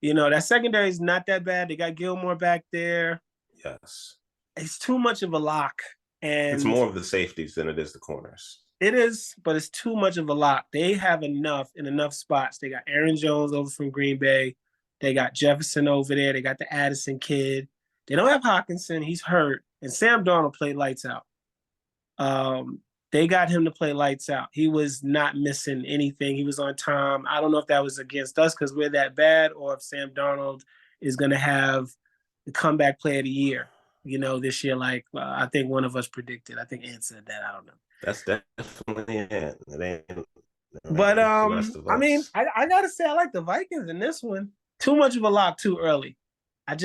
That secondary is not that bad. They got Gilmore back there. Yes. It's too much of a lock. And it's more of the safeties than it is the corners. It is, but it's too much of a lock. They have enough in enough spots. They got Aaron Jones over from Green Bay. They got Jefferson over there. They got the Addison kid. They don't have Hawkinson. He's hurt. And Sam Darnold played lights out. They got him to play lights out. He was not missing anything. He was on time. I don't know if that was against us because we're that bad, or if Sam Darnold is going to have the comeback player of the year, this year, like I think one of us predicted. I think Ant said that. I don't know. That's definitely it. It ain't. But I mean, I gotta say I like the Vikings in this one. Too much of a lock too early. I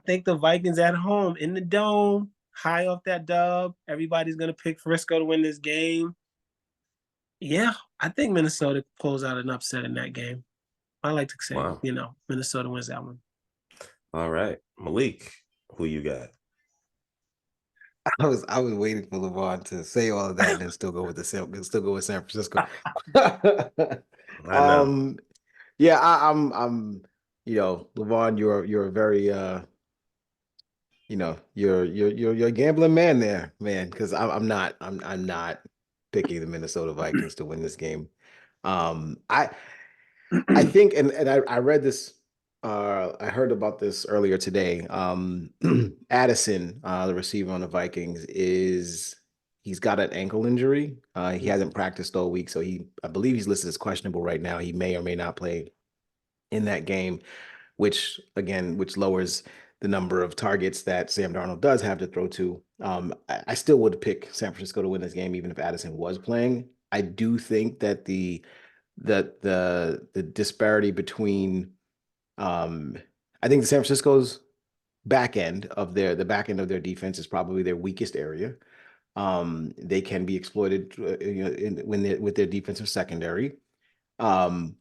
think the Vikings at home in the dome, high off that dub. Everybody's gonna pick Frisco to win this game. Yeah, I think Minnesota pulls out an upset in that game. I like to say, Minnesota wins that one. All right, Malik, who you got? I was waiting for Levon to say all of that and then still go with San Francisco. I know. Yeah, I'm Levon, you're a very you're a gambling man there, man, because I'm not picking the Minnesota Vikings to win this game. I think and I read this. I heard about this earlier today. Addison, the receiver on the Vikings, he's got an ankle injury. He hasn't practiced all week, so I believe he's listed as questionable right now. He may or may not play in that game, which lowers the number of targets that Sam Darnold does have to throw to. I still would pick San Francisco to win this game, even if Addison was playing. I do think that the disparity between I think the San Francisco's back end of their defense is probably their weakest area. They can be exploited with their defensive secondary. And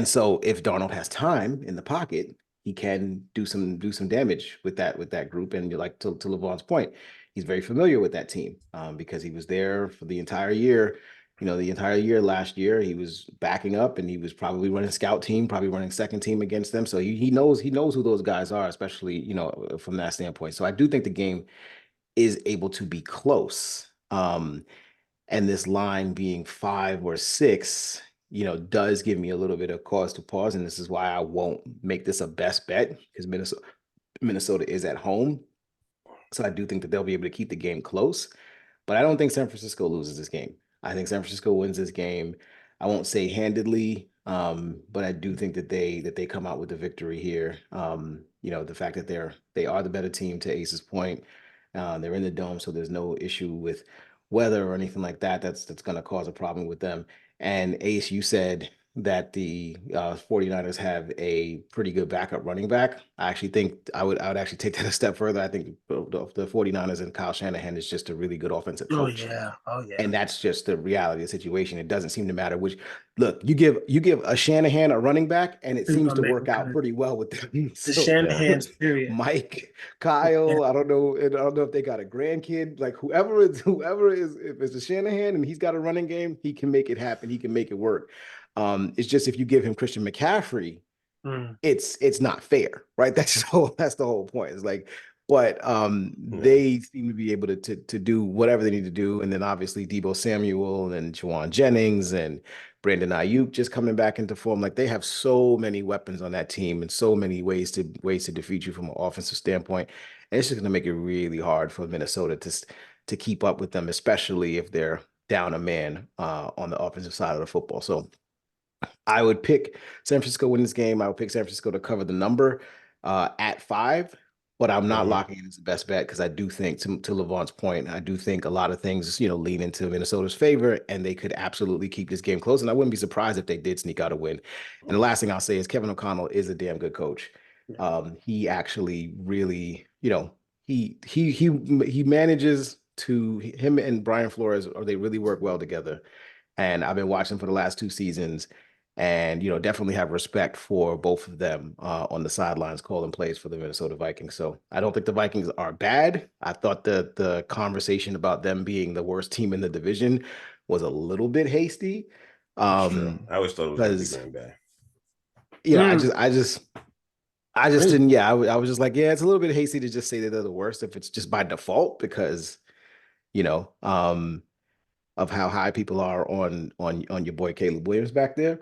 so if Darnold has time in the pocket, he can do some damage with that group. And like to Levon's point, he's very familiar with that team because he was there for the entire year. The entire year last year, he was backing up and he was probably running scout team, probably running second team against them. So he knows who those guys are, especially, from that standpoint. So I do think the game is able to be close. And this line being 5 or 6, does give me a little bit of cause to pause. And this is why I won't make this a best bet, because Minnesota is at home. So I do think that they'll be able to keep the game close. But I don't think San Francisco loses this game. I think San Francisco wins this game. I won't say handedly, but I do think that they come out with the victory here. The fact that they are the better team, to Ace's point. They're in the dome, so there's no issue with weather or anything like that. That's going to cause a problem with them. And Ace, you said that the 49ers have a pretty good backup running back. I actually think I would actually take that a step further. I think the 49ers and Kyle Shanahan is just a really good offensive coach. Oh yeah. And that's just the reality of the situation. It doesn't seem to matter which. Look, you give a Shanahan a running back, and it seems to work out pretty well with them. The Shanahan's period. Mike, Kyle, I don't know if they got a grandkid. Like whoever is, if it's a Shanahan and he's got a running game, he can make it happen. He can make it work. It's just if you give him Christian McCaffrey, it's not fair, right? That's the whole point. It's like, but they seem to be able to do whatever they need to do. And then obviously Deebo Samuel and Juwan Jennings and Brandon Ayuk just coming back into form. Like they have so many weapons on that team and so many ways to defeat you from an offensive standpoint. And it's just going to make it really hard for Minnesota to keep up with them, especially if they're down a man on the offensive side of the football. So I would pick San Francisco win this game. I would pick San Francisco to cover the number at 5. But I'm not locking it as the best bet because I do think, to Levon's point, I do think a lot of things, lean into Minnesota's favor, and they could absolutely keep this game close. And I wouldn't be surprised if they did sneak out a win. And the last thing I'll say is Kevin O'Connell is a damn good coach. He actually really, he manages to, him and Brian Flores, or they really work well together. And I've been watching for the last 2 seasons, and definitely have respect for both of them on the sidelines calling plays for the Minnesota Vikings. So I don't think the Vikings are bad. I thought the conversation about them being the worst team in the division was a little bit hasty. That's true. I always thought it was going to be Because Green Bay. I just didn't. Yeah, I was just like, yeah, it's a little bit hasty to just say that they're the worst if it's just by default because you know, um, of how high people are on your boy Caleb Williams back there.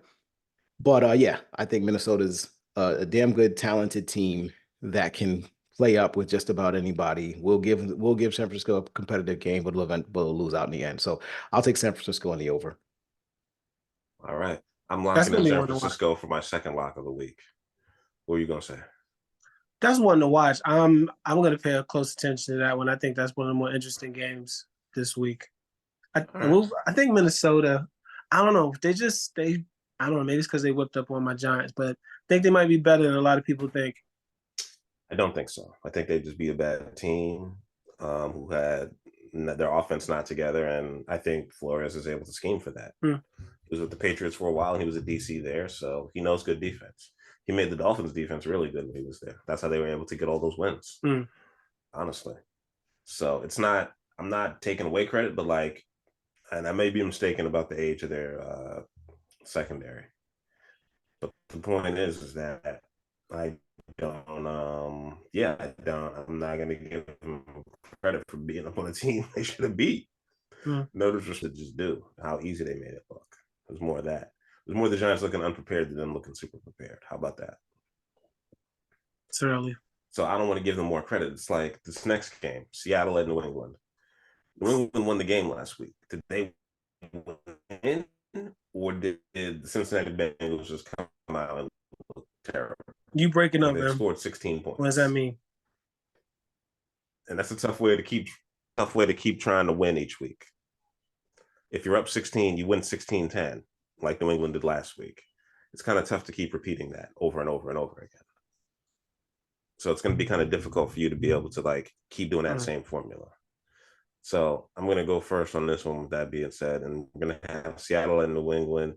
But yeah, I think Minnesota's a damn good, talented team that can play up with just about anybody. We'll give San Francisco a competitive game, but we'll lose out in the end. So I'll take San Francisco in the over. All right. I'm That's locking gonna in be San one to watch. Francisco for my second lock of the week. What are you going to say? That's one to watch. I'm gonna pay a close attention to that one. I think that's one of the more interesting games this week. I right. I think Minnesota. I don't know. I don't know. Maybe it's because they whipped up on my Giants, but I think they might be better than a lot of people think. I don't think so. I think they'd just be a bad team who had their offense not together, and I think Flores is able to scheme for that. He was with the Patriots for a while, and he was at DC there, so he knows good defense. He made the Dolphins' defense really good when he was there. That's how they were able to get all those wins, honestly. So I'm not taking away credit, but and I may be mistaken about the age of their secondary. But the point is that I don't I'm not gonna give them credit for being up on a team they should have beat. No disrespect, just do how easy they made it look. There's more of that. There's more of the Giants looking unprepared than them looking super prepared. How about that? It's early. So I don't want to give them more credit. It's like this next game, Seattle at New England. New England won the game last week. Did they win, or did the Cincinnati Bengals just come out and look terrible? You breaking up, They man. scored 16 points. What does that mean? And that's a tough way to keep trying to win each week. If you're up 16, you win 16-10, like New England did last week. It's kind of tough to keep repeating that over and over and over again. So it's going to be kind of difficult for you to be able to keep doing that same formula. So I'm going to go first on this one with that being said, and we're going to have Seattle and New England.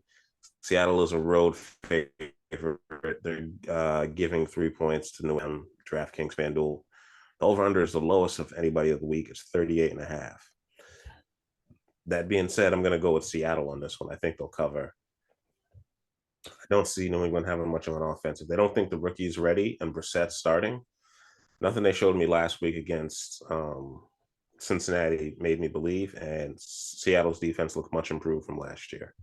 Seattle is a road favorite. They're giving 3 points to New England, DraftKings, FanDuel. The over-under is the lowest of anybody of the week. It's 38.5. That being said, I'm going to go with Seattle on this one. I think they'll cover. I don't see New England having much of an offense. If they don't think the rookie's ready and Brissett's starting, nothing they showed me last week against Cincinnati made me believe, and Seattle's defense looked much improved from last year.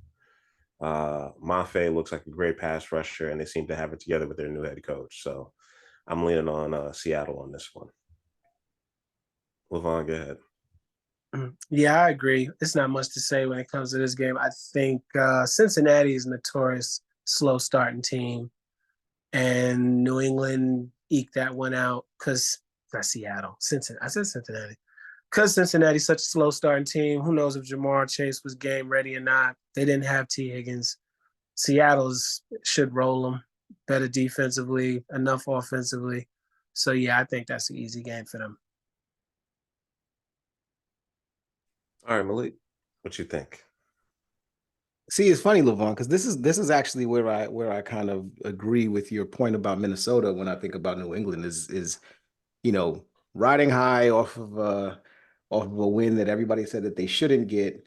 Mafe looks like a great pass rusher, and they seem to have it together with their new head coach. So I'm leaning on Seattle on this one. Levon, go ahead. Yeah, I agree. It's not much to say when it comes to this game. I think Cincinnati is a notorious slow starting team, and New England eked that one out because that's Seattle. I said Cincinnati. Because Cincinnati's such a slow starting team, who knows if Jamar Chase was game ready or not. They didn't have T. Higgins. Seattle's should roll them better defensively, enough offensively. So, yeah, I think that's an easy game for them. All right, Malik, what you think? See, it's funny, Levon, because this is actually where I kind of agree with your point about Minnesota when I think about New England is riding high off of a win that everybody said that they shouldn't get.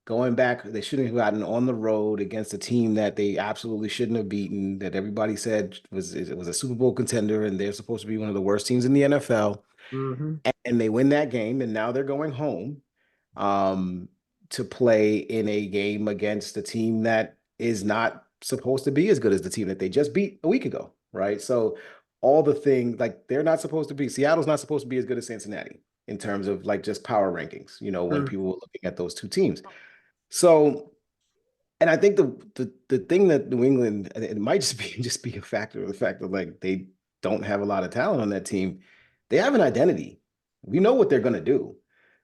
Going back, they shouldn't have gotten on the road against a team that they absolutely shouldn't have beaten, that everybody said was a Super Bowl contender, and they're supposed to be one of the worst teams in the NFL. And they win that game, and now they're going home to play in a game against a team that is not supposed to be as good as the team that they just beat a week ago, right? So all the things, they're not supposed to be, Seattle's not supposed to be as good as Cincinnati in terms of just power rankings, when people were looking at those two teams. So, and I think the thing that New England, it might just be a factor of the fact that they don't have a lot of talent on that team. They have an identity. We know what they're going to do.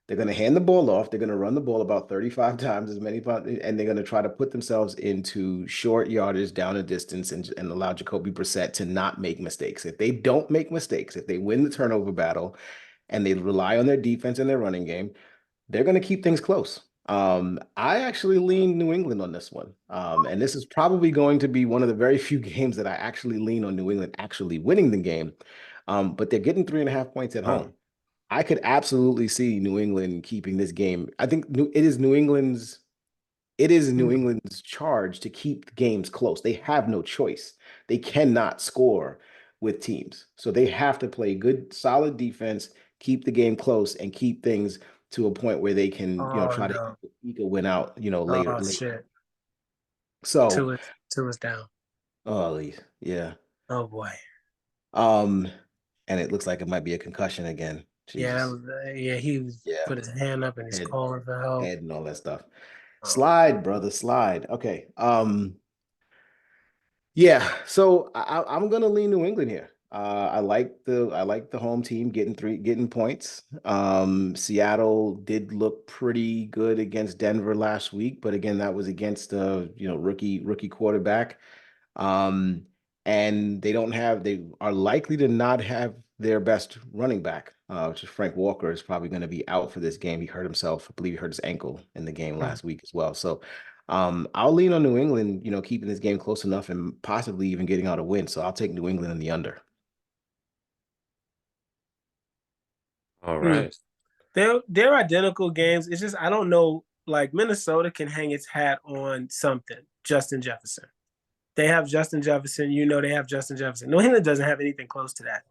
They're going to hand the ball off. They're going to run the ball about 35 times as many, and they're going to try to put themselves into short yardage down a distance and allow Jacoby Brissett to not make mistakes. If they don't make mistakes, if they win the turnover battle and they rely on their defense and their running game, they're going to keep things close. I actually lean New England on this one. And this is probably going to be one of the very few games that I actually lean on New England actually winning the game. But they're getting 3.5 points at Oh, home. I could absolutely see New England keeping this game. I think it is New England's charge to keep games close. They have no choice. They cannot score with teams. So they have to play good, solid defense, keep the game close, and keep things to a point where they can, Oh try to no. eke a win out, later. Oh shit. So, Two is down. oh, yeah. Oh boy. Um, and it looks like it might be a concussion again. Yeah, that Jesus. was, he was Yeah. put his hand up and he's Head, calling for help. head and all that stuff. Oh. Slide, brother, slide. Okay. Yeah, so I'm gonna lean New England here. I like the home team getting points. Seattle did look pretty good against Denver last week, but again, that was against a rookie quarterback. Um, and they are likely to not have their best running back, which is Frank Walker is probably going to be out for this game. He hurt himself. I believe he hurt his ankle in the game Mm. last week as well. So I'll lean on New England, keeping this game close enough and possibly even getting out a win. So I'll take New England in the under. all Mm. right. They're identical games. It's just I don't know. Like Minnesota can hang its hat on something. Justin Jefferson. They have Justin Jefferson. They have Justin Jefferson. New England doesn't have anything close to that.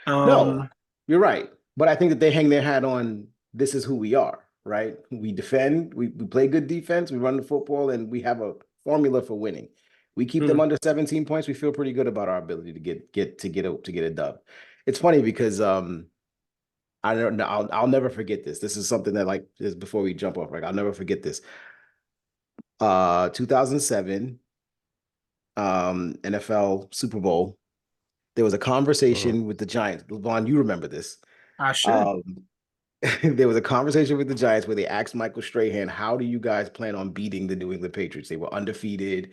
No, you're right. But I think that they hang their hat on this is who we are, right? We defend, we play good defense, we run the football, and we have a formula for winning. We keep them mm, under 17 points. We feel pretty good about our ability to get a dub. It's funny because I don't know, I'll never forget this. This is something that like is before we jump off, right? I'll never forget this. 2007 NFL Super Bowl. There was a Mhm. conversation with the Giants. Levon, you remember this. I should. Um, there was a conversation with the Giants where they asked Michael Strahan, how do you guys plan on beating the New England Patriots? They were undefeated.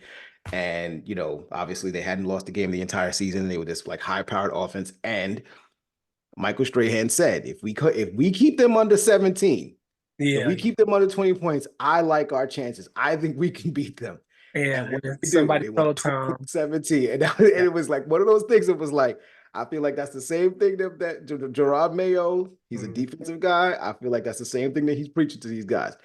And, obviously they hadn't lost a game the entire season. They were this like high-powered offense. And Michael Strahan said, if we keep them under 17, if Yeah, we keep them under 20 points, I like our chances. I think we can beat them. yeah. And what did And they do? somebody They won told 20 Tom. 17. And, Yeah, it was like one of those things. It was like, I feel like that's the same thing that Gerard Mayo, he's a mhm. defensive guy. I feel like that's the same thing that he's preaching to these guys.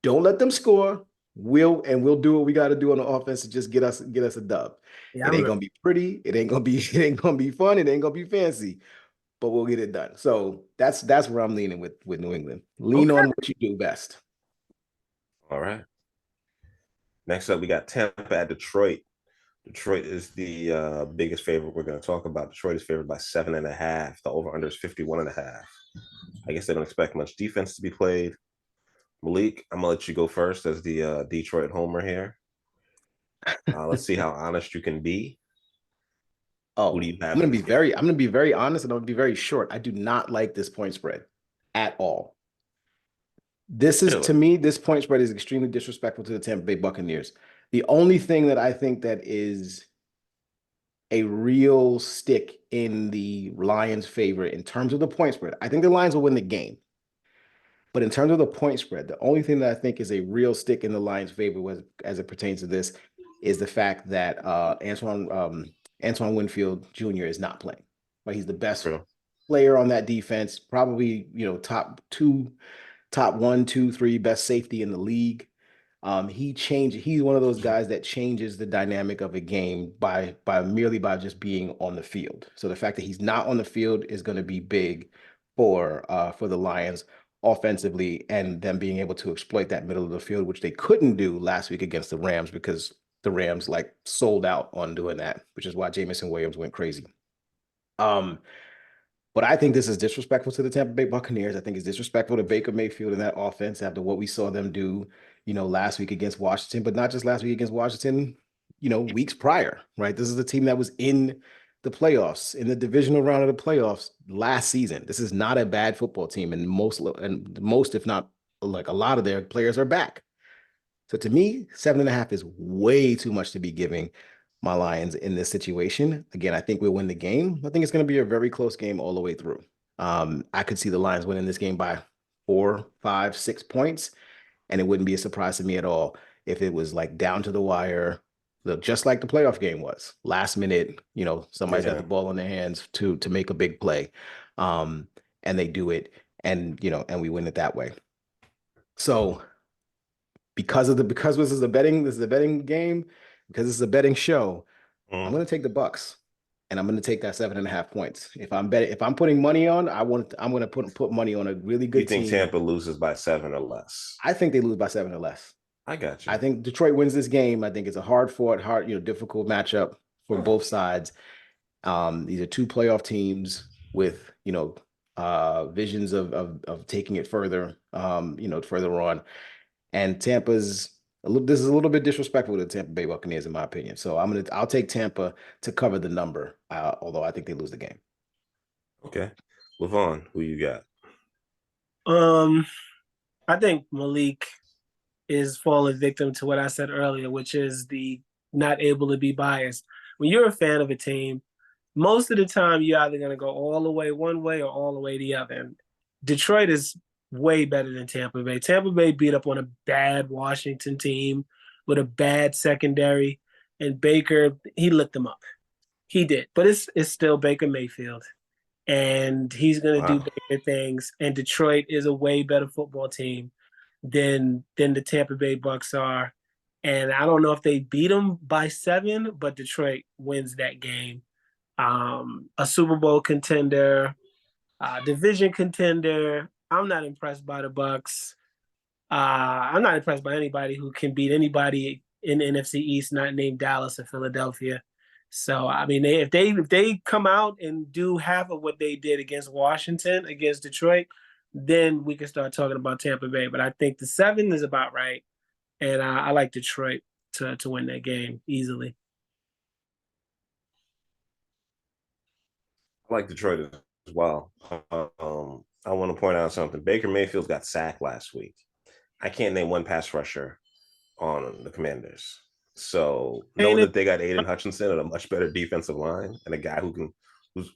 Don't let them score. We'll do what we got to do on the offense to just get us a dub. Yeah, I It ain't remember. gonna be pretty. It ain't gonna be it ain't gonna be fun. It ain't gonna be fancy, but we'll get it done. So that's where I'm leaning with New England. Lean Okay. on what you do best. All right. Next up, we got Tampa at Detroit. Detroit is the biggest favorite we're going to talk about. Detroit is favored by 7.5. The over-under is 51.5. I guess they don't expect much defense to be played. Malik, I'm going to let you go first as the Detroit homer here. Let's see how honest you can be. Who Oh, do you I'm have gonna in be this game? very, I'm gonna be very honest, and I'm gonna be very short. I do not like this point spread at all. This is Really? to me, this point spread is extremely disrespectful to the Tampa Bay Buccaneers. The only thing that I think that is a real stick in the Lions' favor in terms of the point spread, I think the Lions will win the game. But in terms of the point spread, the only thing that I think is a real stick in the Lions' favor as it pertains to this is the fact that Antoine Winfield Jr. is not playing. Right? He's the best True. player on that defense, probably top two, top one, two, three best safety in the league. He's one of those guys that changes the dynamic of a game by just being on the field. So the fact that he's not on the field is going to be big for the Lions offensively and them being able to exploit that middle of the field, which they couldn't do last week against the Rams because the Rams like sold out on doing that, which is why Jamison Williams went crazy. Um, but I think this is disrespectful to the Tampa Bay Buccaneers. I think it's disrespectful to Baker Mayfield and that offense after what we saw them do, last week against Washington, but not just last week against Washington, weeks prior, right? This is a team that was in the playoffs, in the divisional round of the playoffs last season. This is not a bad football team, and most, if not like a lot of their players are back. So to me, 7.5 is way too much to be giving my Lions in this situation. Again, I think we'll win the game. I think it's going to be a very close game all the way through. I could see the Lions winning this game by 4, 5, 6 points. And it wouldn't be a surprise to me at all if it was like down to the wire, just like the playoff game was. Last minute, somebody's got the ball in their hands to make a big play. And they do it, and we win it that way. So because this is a betting game, because this is a betting show, I'm going to take the Bucks, and I'm going to take that 7.5 points. If I'm putting money on, I'm going to put money on a really good team. You think Tampa loses by 7 or less? I think they lose by 7 or less. I got you. I think Detroit wins this game. I think it's a hard-fought, difficult matchup for both sides. These are two playoff teams with visions of taking it further, further on. And this is a little bit disrespectful to the Tampa Bay Buccaneers, in my opinion. So I'll take Tampa to cover the number, although I think they lose the game. Okay, Levon, who you got? I think Malik is falling victim to what I said earlier, which is the not able to be biased. When you're a fan of a team, most of the time you're either going to go all the way one way or all the way the other. And Detroit is way better than Tampa Bay. Tampa Bay beat up on a bad Washington team with a bad secondary, and Baker, he lit them up. He did, but it's still Baker Mayfield, and he's going to do bigger things. And Detroit is a way better football team than the Tampa Bay Bucks are. And I don't know if they beat them by 7, but Detroit wins that game. A Super Bowl contender, division contender. I'm not impressed by the Bucks. I'm not impressed by anybody who can beat anybody in the NFC East not named Dallas or Philadelphia. So I mean, if they come out and do half of what they did against Washington, against Detroit, then we can start talking about Tampa Bay. But I think the 7 is about right, and I like Detroit to win that game easily. I like Detroit as well. I want to point out something. Baker Mayfield got sacked last week. I can't name one pass rusher on the Commanders. So knowing that they got Aiden Hutchinson and a much better defensive line and a guy who's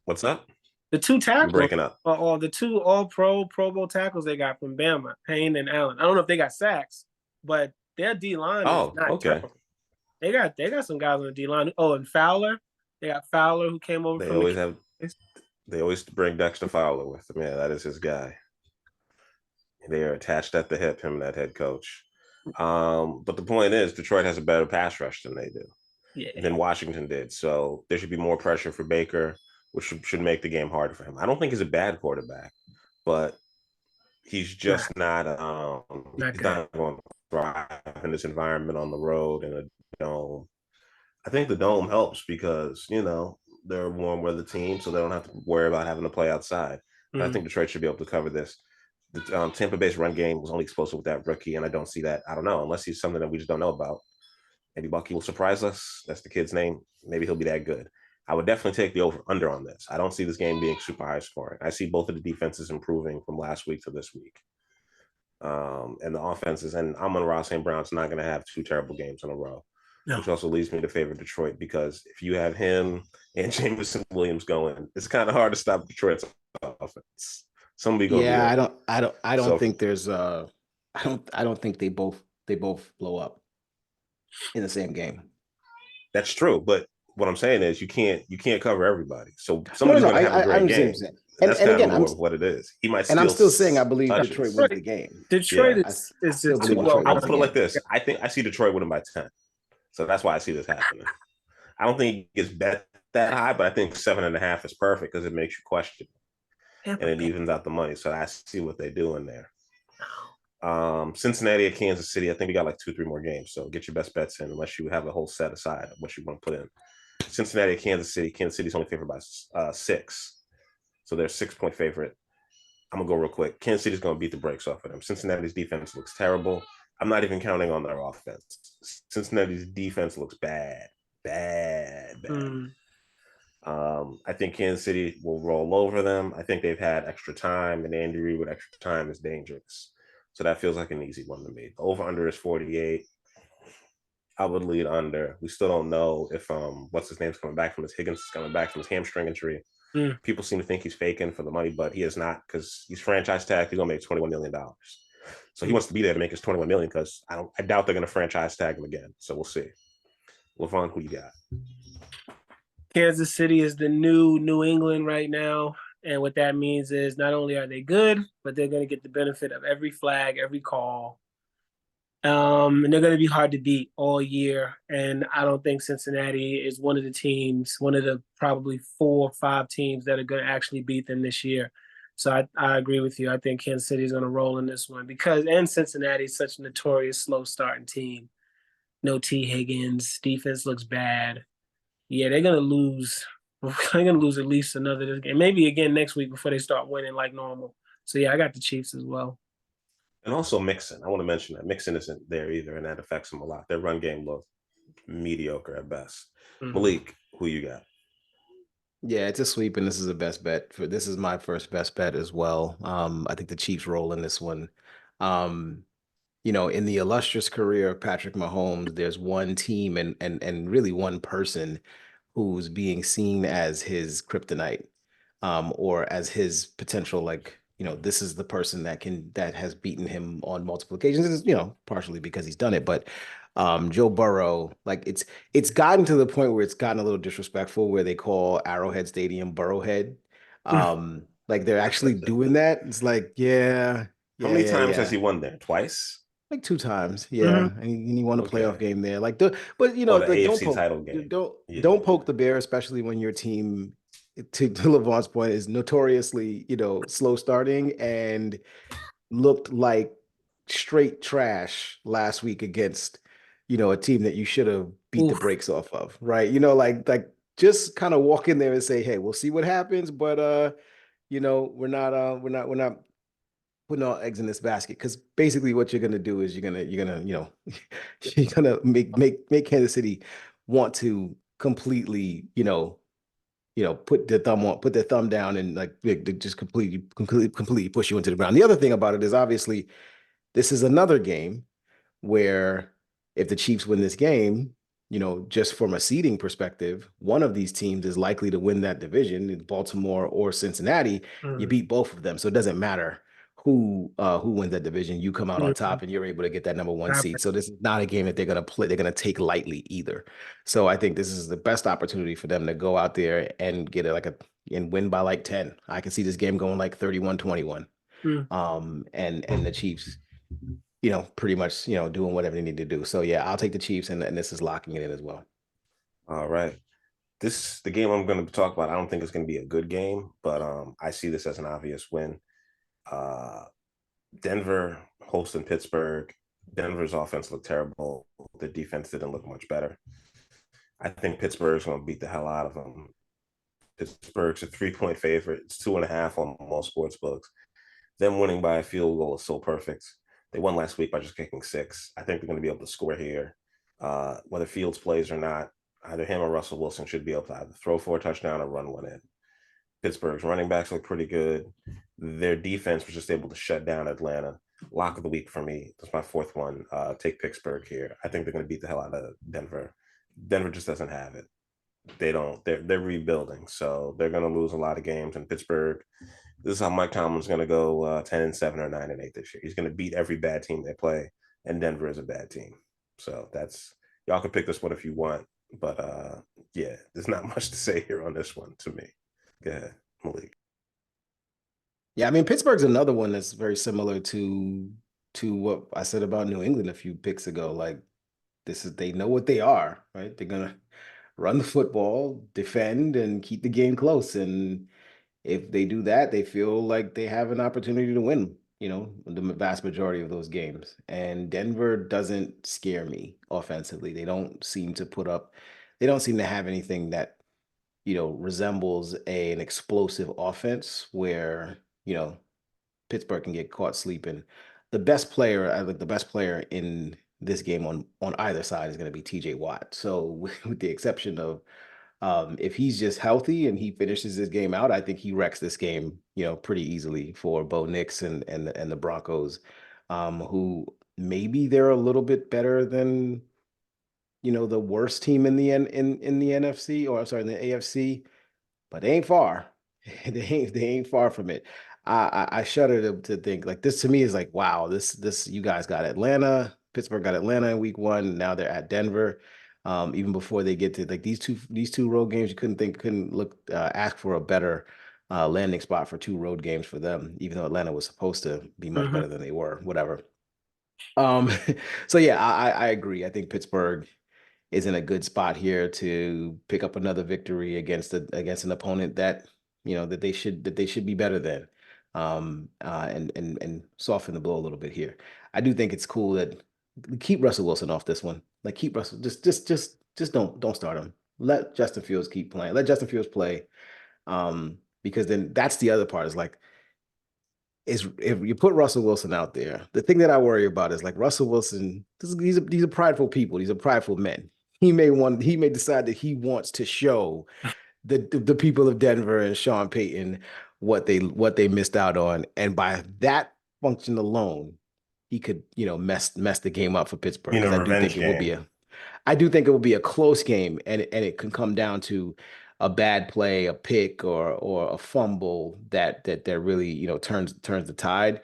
what's up? The 2 tackles breaking up. Or the 2 All-Pro Pro Bowl tackles they got from Bama, Payne and Allen. I don't know if they got sacks, but their D line is not terrible. They got some guys on the D line. Oh, and Fowler. They got Fowler who came over They always bring Dexter Fowler with them. Yeah, that is his guy. They are attached at the hip, him and that head coach. But the point is, Detroit has a better pass rush than they do, than Washington did. So there should be more pressure for Baker, which should make the game harder for him. I don't think he's a bad quarterback, but he's just not going to thrive in this environment on the road in a dome. I think the dome helps because, they're a warm weather team, so they don't have to worry about having to play outside. I think Detroit should be able to cover this. The Tampa Bay's run game was only explosive with that rookie, and I don't see that. I don't know, unless he's something that we just don't know about. Maybe Bucky will surprise us. That's the kid's name. Maybe he'll be that good. I would definitely take the over-under on this. I don't see this game being super high scoring. I see both of the defenses improving from last week to this week. And the offenses, and Amon-Ra St. Brown's not going to have 2 terrible games in a row. No. Which also leads me to favor Detroit because if you have him and Jameson Williams going, it's kind of hard to stop Detroit's offense. Somebody go. Yeah, I don't think there's I don't think they both blow up in the same game. That's true, but what I'm saying is you can't cover everybody. So somebody's going to have a great game. And again, what it is. He might. And I'm still saying I believe Detroit wins the game. Detroit is just too well. I'll put it like this. I see Detroit winning by 10. So that's why I see this happening. I don't think it gets bet that high, but I think 7.5 is perfect because it makes you question. And it evens out the money. So I see what they do in there. Cincinnati at Kansas City. I think we got like 2-3 more games. So get your best bets in unless you have a whole set aside of what you want to put in. Cincinnati at Kansas City. Kansas City's only favored by 6. So they're 6-point favorite. I'm going to go real quick. Kansas City's going to beat the brakes off of them. Cincinnati's defense looks terrible. I'm not even counting on their offense. Cincinnati's defense looks bad. I think Kansas City will roll over them. I think they've had extra time, and Andy Reid with extra time is dangerous. So that feels like an easy one to me. Over-under is 48. I would lead under. We still don't know if what's his name's coming back from his Higgins is coming back from his hamstring injury. People seem to think he's faking for the money, but he is not because he's franchise tagged. He's gonna make $21 million. So he wants to be there to make his $21 million because I doubt they're going to franchise tag him again. So we'll see. Levon, who you got? Kansas City is the new New England right now. And what that means is not only are they good, but they're going to get the benefit of every flag, every call. And they're going to be hard to beat all year. And I don't think Cincinnati is one of the teams, one of the probably 4 or 5 teams that are going to actually beat them this year. So I agree with you. I think Kansas City is going to roll in this one and Cincinnati is such a notorious slow starting team. No T. Higgins. Defense looks bad. Yeah, they're going to lose. They're going to lose at least another game. Maybe again next week before they start winning like normal. So, yeah, I got the Chiefs as well. And also Mixon. I want to mention that Mixon isn't there either, and that affects them a lot. Their run game looked mediocre at best. Mm-hmm. Malik, who you got? Yeah, it's a sweep, and this is a best bet. This is my first best bet as well. I think the Chiefs roll in this one. In the illustrious career of Patrick Mahomes, there's one team and really one person who's being seen as his kryptonite, or as his potential, this is the person that has beaten him on multiple occasions. Partially because he's done it, but Joe Burrow, it's gotten to the point where it's gotten a little disrespectful, where they call Arrowhead Stadium Burrowhead. They're actually doing that. It's How many times has he won there? Twice? Like 2 times, yeah, and he won a playoff game there. The AFC title game. Don't poke the bear, especially when your team, to Levon's point, is notoriously slow starting and looked like straight trash last week against a team that you should have beat the brakes off of, right? Just kind of walk in there and say, hey, we'll see what happens, but we're not putting all eggs in this basket, because basically what you're gonna do is you're gonna make Kansas City want to completely put their thumb down and just completely push you into the ground. The other thing about it is, obviously, this is another game where if the Chiefs win this game, just from a seeding perspective, one of these teams is likely to win that division, Baltimore or Cincinnati. You beat both of them, so it doesn't matter who wins that division. You come out on top and you're able to get that number 1 seed. So this is not a game that they're going to play. They're going to take lightly either. So I think this is the best opportunity for them to go out there and get and win by 10. I can see this game going 31-21. And the Chiefs, pretty much, doing whatever they need to do. So yeah, I'll take the Chiefs, and this is locking it in as well. All right. The game I'm going to talk about, I don't think it's going to be a good game, but I see this as an obvious win. Denver hosting Pittsburgh. Denver's offense looked terrible. The defense didn't look much better. I think Pittsburgh's going to beat the hell out of them. Pittsburgh's a 3-point favorite. It's 2.5 on most sports books. Them winning by a field goal is so perfect. They won last week by just kicking 6. I think they're going to be able to score here. Whether Fields plays or not, either him or Russell Wilson should be able to either throw for a touchdown or run one in. Pittsburgh's running backs look pretty good. Their defense was just able to shut down Atlanta. Lock of the week for me. That's my 4th one. Take Pittsburgh here. I think they're going to beat the hell out of Denver. Denver just doesn't have it. They don't. They're rebuilding, so they're going to lose a lot of games. And Pittsburgh, this is how Mike Tomlin's going to go 10-7 or 9-8 this year. He's going to beat every bad team they play, and Denver is a bad team. So that's, y'all can pick this one if you want, but yeah, there's not much to say here on this one to me. Go ahead, Malik. Yeah, I mean, Pittsburgh's another one that's very similar to what I said about New England a few picks ago. They know what they are, right? They're gonna run the football, defend, and keep the game close. And if they do that, they feel like they have an opportunity to win, the vast majority of those games. And Denver doesn't scare me offensively. They don't seem to have anything that, resembles an explosive offense where, Pittsburgh can get caught sleeping. The best player in this game on either side is going to be TJ Watt. So with the exception of if he's just healthy and he finishes this game out, I think he wrecks this game, pretty easily for Bo Nix and the Broncos, who maybe they're a little bit better than, the worst team in the NFC, or I'm sorry, in the AFC, but they ain't far. They ain't far from it. I shudder to think like this. To me is like, wow, this you guys got Atlanta, Pittsburgh got Atlanta in week 1. Now they're at Denver. Even before they get to like these two road games, you couldn't look ask for a better landing spot for 2 road games for them, even though Atlanta was supposed to be much better than they were. Whatever. Um, so yeah, I agree. I think Pittsburgh is in a good spot here to pick up another victory against an opponent that that they should be better than, and soften the blow a little bit here. I do think it's cool that keep Russell Wilson off this one. Like keep Russell, just don't start him. Let Justin Fields keep playing. Let Justin Fields play, because then that's the other part is like is if you put Russell Wilson out there, the thing that I worry about is like Russell Wilson. These are prideful people. These are prideful men. He may decide that he wants to show the people of Denver and Sean Payton what they missed out on, and by that function alone, he could mess the game up for Pittsburgh. Because I do think it will be a close game, and it can come down to a bad play, a pick, or a fumble that really turns the tide.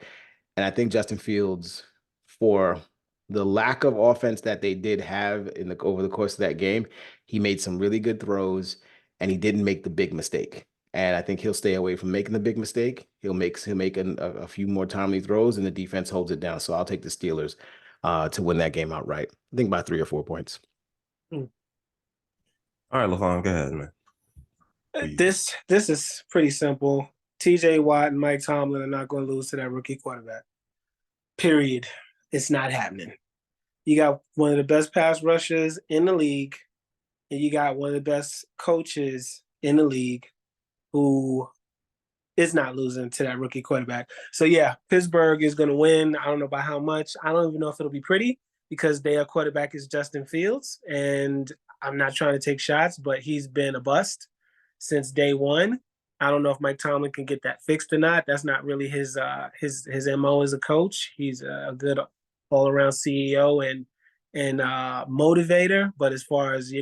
And I think Justin Fields, for the lack of offense that they did have over the course of that game, he made some really good throws, and he didn't make the big mistake. And I think he'll stay away from making the big mistake. He'll make a few more timely throws, and the defense holds it down. So I'll take the Steelers to win that game outright. I think by 3 or 4 points. All right, Levon, go ahead, man. This is pretty simple. TJ Watt and Mike Tomlin are not going to lose to that rookie quarterback. Period. It's not happening. You got one of the best pass rushers in the league, and you got one of the best coaches in the league who is not losing to that rookie quarterback. So, yeah, Pittsburgh is going to win. I don't know by how much. I don't even know if it'll be pretty because their quarterback is Justin Fields, and I'm not trying to take shots, but he's been a bust since day one. I don't know if Mike Tomlin can get that fixed or not. That's not really his MO as a coach. He's a good all-around CEO and motivator. But as far as,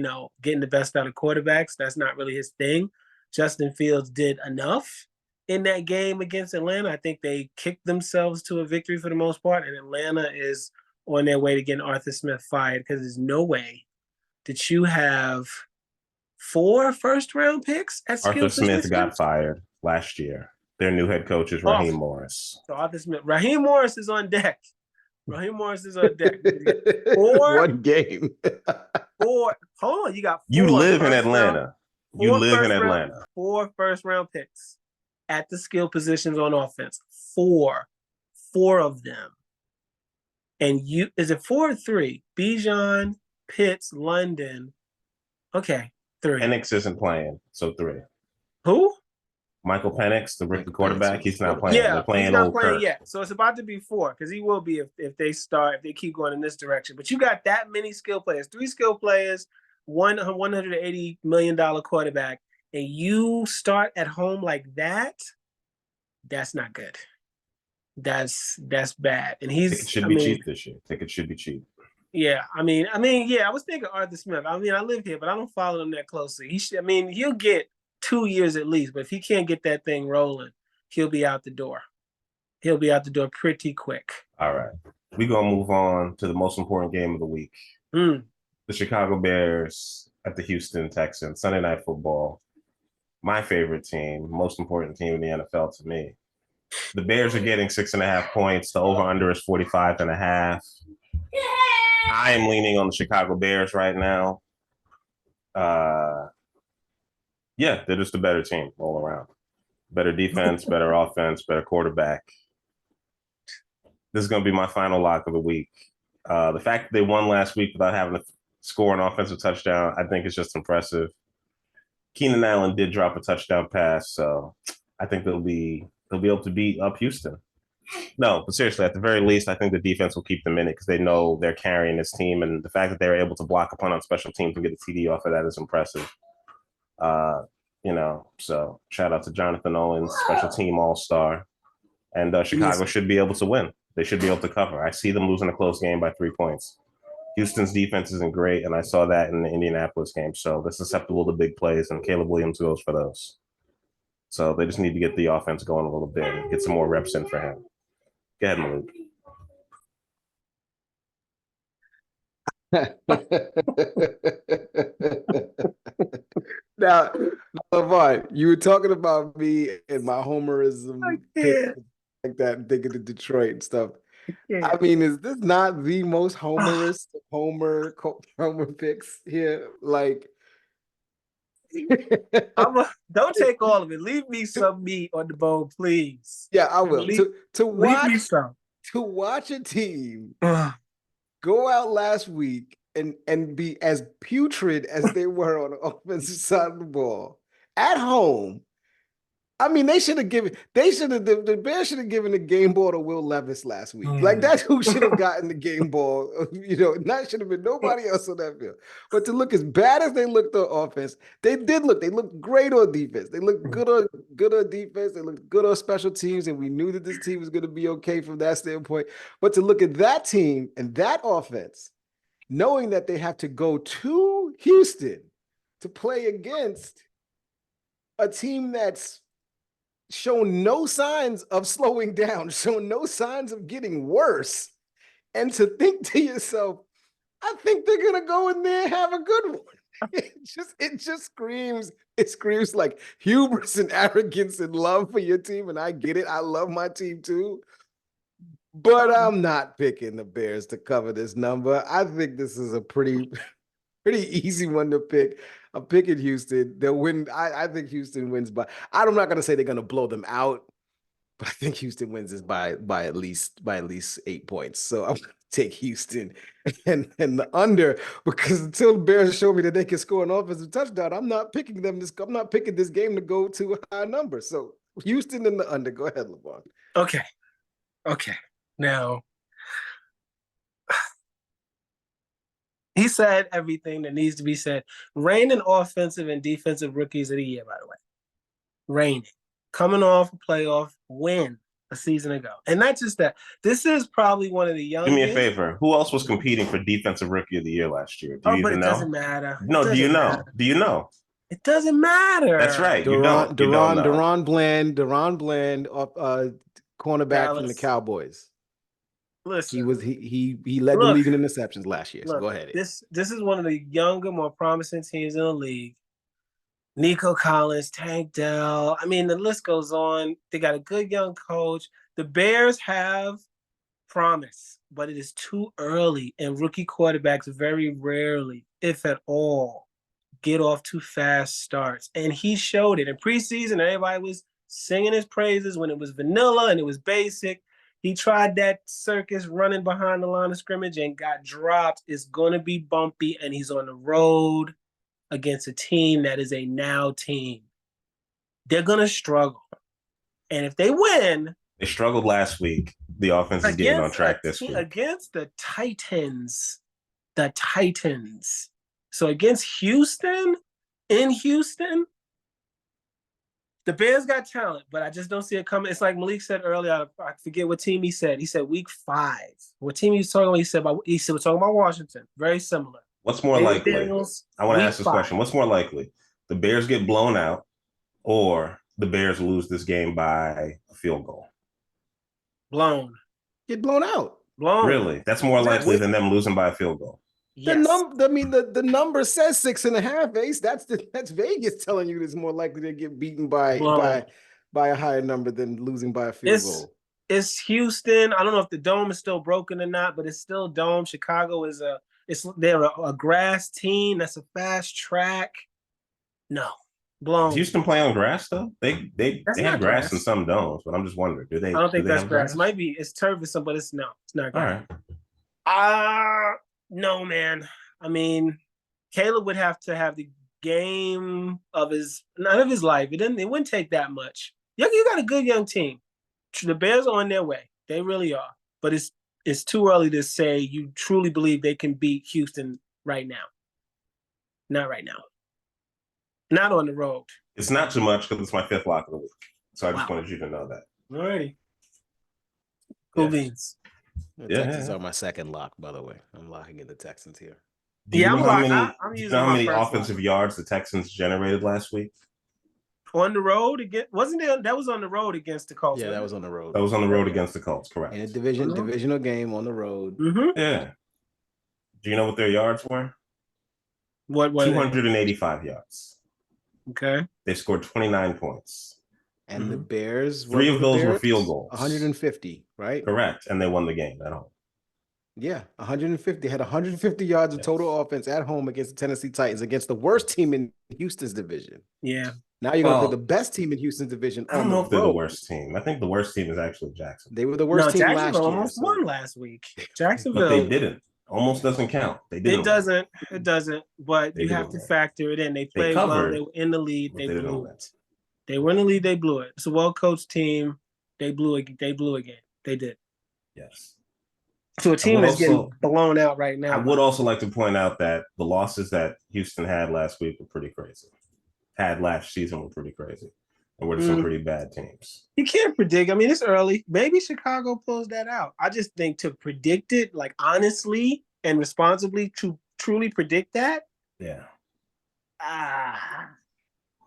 getting the best out of quarterbacks, that's not really his thing. Justin Fields did enough in that game against Atlanta. I think they kicked themselves to a victory for the most part, and Atlanta is on their way to getting Arthur Smith fired because there's no way that you have 4 first-round picks at skill Arthur Smith position? got fired last year. Their new head coach is Raheem Morris. So Arthur Smith. Raheem Morris is on deck. One game. 4. Hold on, you got 4. You live in Atlanta. You live in Atlanta. 4 first-round picks at the skill positions on offense. 4 of them. And is it 4 or 3? Bijan, Pitts, London. Okay, 3. Penix isn't playing, so 3. Who? Michael Penix, the rookie quarterback. He's not playing. Yeah, they're playing he's not old playing Kirk. yet. So it's about to be 4 because he will be if they keep going in this direction. But you got that many skill players, 3 skill players, one $180 million quarterback, and you start at home like that. That's not good. That's bad. And Tickets should be cheap this year. Tickets should be cheap. Yeah, I was thinking Arthur Smith. I live here, but I don't follow him that closely. He'll get 2 years at least, but if he can't get that thing rolling, he'll be out the door. He'll be out the door pretty quick. All right. We're going to move on to the most important game of the week. The Chicago Bears at the Houston Texans, Sunday Night Football. My favorite team, most important team in the NFL to me. The Bears are getting 6.5 points. The over-under is 45.5. I am leaning on the Chicago Bears right now. Yeah, they're just a better team all around. Better defense, better offense, better quarterback. This is going to be my final lock of the week. The fact that they won last week without having to score an offensive touchdown, I think is just impressive. Keenan Allen did drop a touchdown pass, so I think they'll be able to beat up Houston. No, but seriously, at the very least, I think the defense will keep them in it because they know they're carrying this team, and the fact that they were able to block a punt on special teams and get a TD off of that is impressive. So shout out to Jonathan Owens, special team all-star, and Chicago should be able to win. They should be able to cover. I see them losing a close game by 3 points. Houston's defense isn't great, and I saw that in the Indianapolis game. So they're susceptible to big plays, and Caleb Williams goes for those. So they just need to get the offense going a little bit and get some more reps in for him. Go ahead, Malik. Now, Levon, you were talking about me and my homerism pick like that, thinking of Detroit and stuff. I mean, is this not the most homerist homer picks here? Like, don't take all of it. Leave me some meat on the bone, please. Yeah, I will. Leave me some. To watch a team go out last week and be as putrid as they were on the offensive side of the ball at home. I mean, the Bears should have given the game ball to Will Levis last week. Like, that's who should have gotten the game ball. That should have been nobody else on that field. But to look as bad as they looked on offense, they looked great on defense. They looked good on defense. They looked good on special teams, and we knew that this team was going to be okay from that standpoint. But to look at that team and that offense, knowing that they have to go to Houston to play against a team that's shown no signs of slowing down, shown no signs of getting worse, and to think to yourself, I think they're gonna go in there and have a good one. It just screams like hubris and arrogance and love for your team. And I get it. I love my team too. But I'm not picking the Bears to cover this number. I think this is a pretty easy one to pick. I'm picking Houston. They'll win. I think Houston wins by. I'm not going to say they're going to blow them out, but I think Houston wins this by at least 8 points. So I'm going to take Houston and the under, because until the Bears show me that they can score an offensive touchdown, I'm not picking them. I'm not picking this game to go to a high number. So Houston and the under. Go ahead, Levon. Okay. Now, he said everything that needs to be said. Reigning offensive and defensive rookies of the year, by the way. Reigning. Coming off a playoff win a season ago. And not just that. This is probably one of the youngest. Do me a favor. Who else was competing for defensive rookie of the year last year? Do you even know? It doesn't matter. No, do you know? Do you know? It doesn't matter. That's right. DaRon Bland, cornerback Dallas. from the Cowboys. Listen, he led the league in interceptions last year. So go ahead. This is one of the younger, more promising teams in the league. Nico Collins, Tank Dell. I mean, the list goes on. They got a good young coach. The Bears have promise, but it is too early. And rookie quarterbacks very rarely, if at all, get off to fast starts. And he showed it. In preseason, everybody was singing his praises when it was vanilla and it was basic. He tried that circus running behind the line of scrimmage and got dropped. It's going to be bumpy, and he's on the road against a team that is a now team. They're going to struggle. And if they win... They struggled last week. The offense is getting on track this week. Against the Titans. So against Houston, in Houston... The Bears got talent, but I just don't see it coming. It's like Malik said earlier. I forget what team he said. He said week 5. What team he was talking about? He said we're talking about Washington. Very similar. What's more likely? I want to ask this question. What's more likely? The Bears get blown out, or the Bears lose this game by a field goal? Blown. Get blown out. Blown. Really? That's more likely than them losing by a field goal. Yes. The number says 6.5, Ace. That's Vegas telling you it's more likely to get beaten by a higher number than losing by a field goal. It's Houston. I don't know if the dome is still broken or not, but it's still dome. Chicago they're a grass team. That's a fast track. No, blown. Does Houston play on grass though? They have grass in some domes, but I'm just wondering, do they? I don't think that's grass. It might be it's turf or something, but it's not grass. All right. No, man. I mean, Caleb would have to have the game of his life. It wouldn't take that much. You got a good young team. The Bears are on their way. They really are. But it's too early to say you truly believe they can beat Houston right now. Not right now. Not on the road. It's not too much because it's my 5th lock of the week. So I just wanted you to know that. All righty. Cool beans. The Texans are my 2nd lock, by the way. I'm locking in the Texans here. Do you know how many offensive yards the Texans generated last week? On the road against wasn't there? That was on the road against the Colts. Yeah, that wasn't was on the road. That was on the road against the Colts, correct? In a divisional game on the road. Mm-hmm. Yeah. Do you know what their yards were? What was 285 yards. Okay. They scored 29 points. And the Bears, three of those were field goals. 150, right? Correct. And they won the game at home. Yeah, 150. Had 150 yards of total offense at home against the Tennessee Titans, against the worst team in Houston's division. Yeah. Now you're going to put the best team in Houston's division on the road. I don't know if they're the worst team. I think the worst team is actually Jacksonville. They were the worst team last year. Jacksonville almost won last week. Jacksonville. But they didn't. Almost doesn't count. They didn't. It doesn't. But you have to factor it in. They played well. They were in the lead. They blew it. They were in the lead. They blew it. It's a well-coached team. They blew it. They blew again. They did. Yes. So a team that's getting blown out right now. I would also like to point out that the losses that Houston had last week were pretty crazy. Had last season were pretty crazy. And were some pretty bad teams. You can't predict. I mean, it's early. Maybe Chicago pulls that out. I just think to predict it, like honestly and responsibly, to truly predict that. Yeah.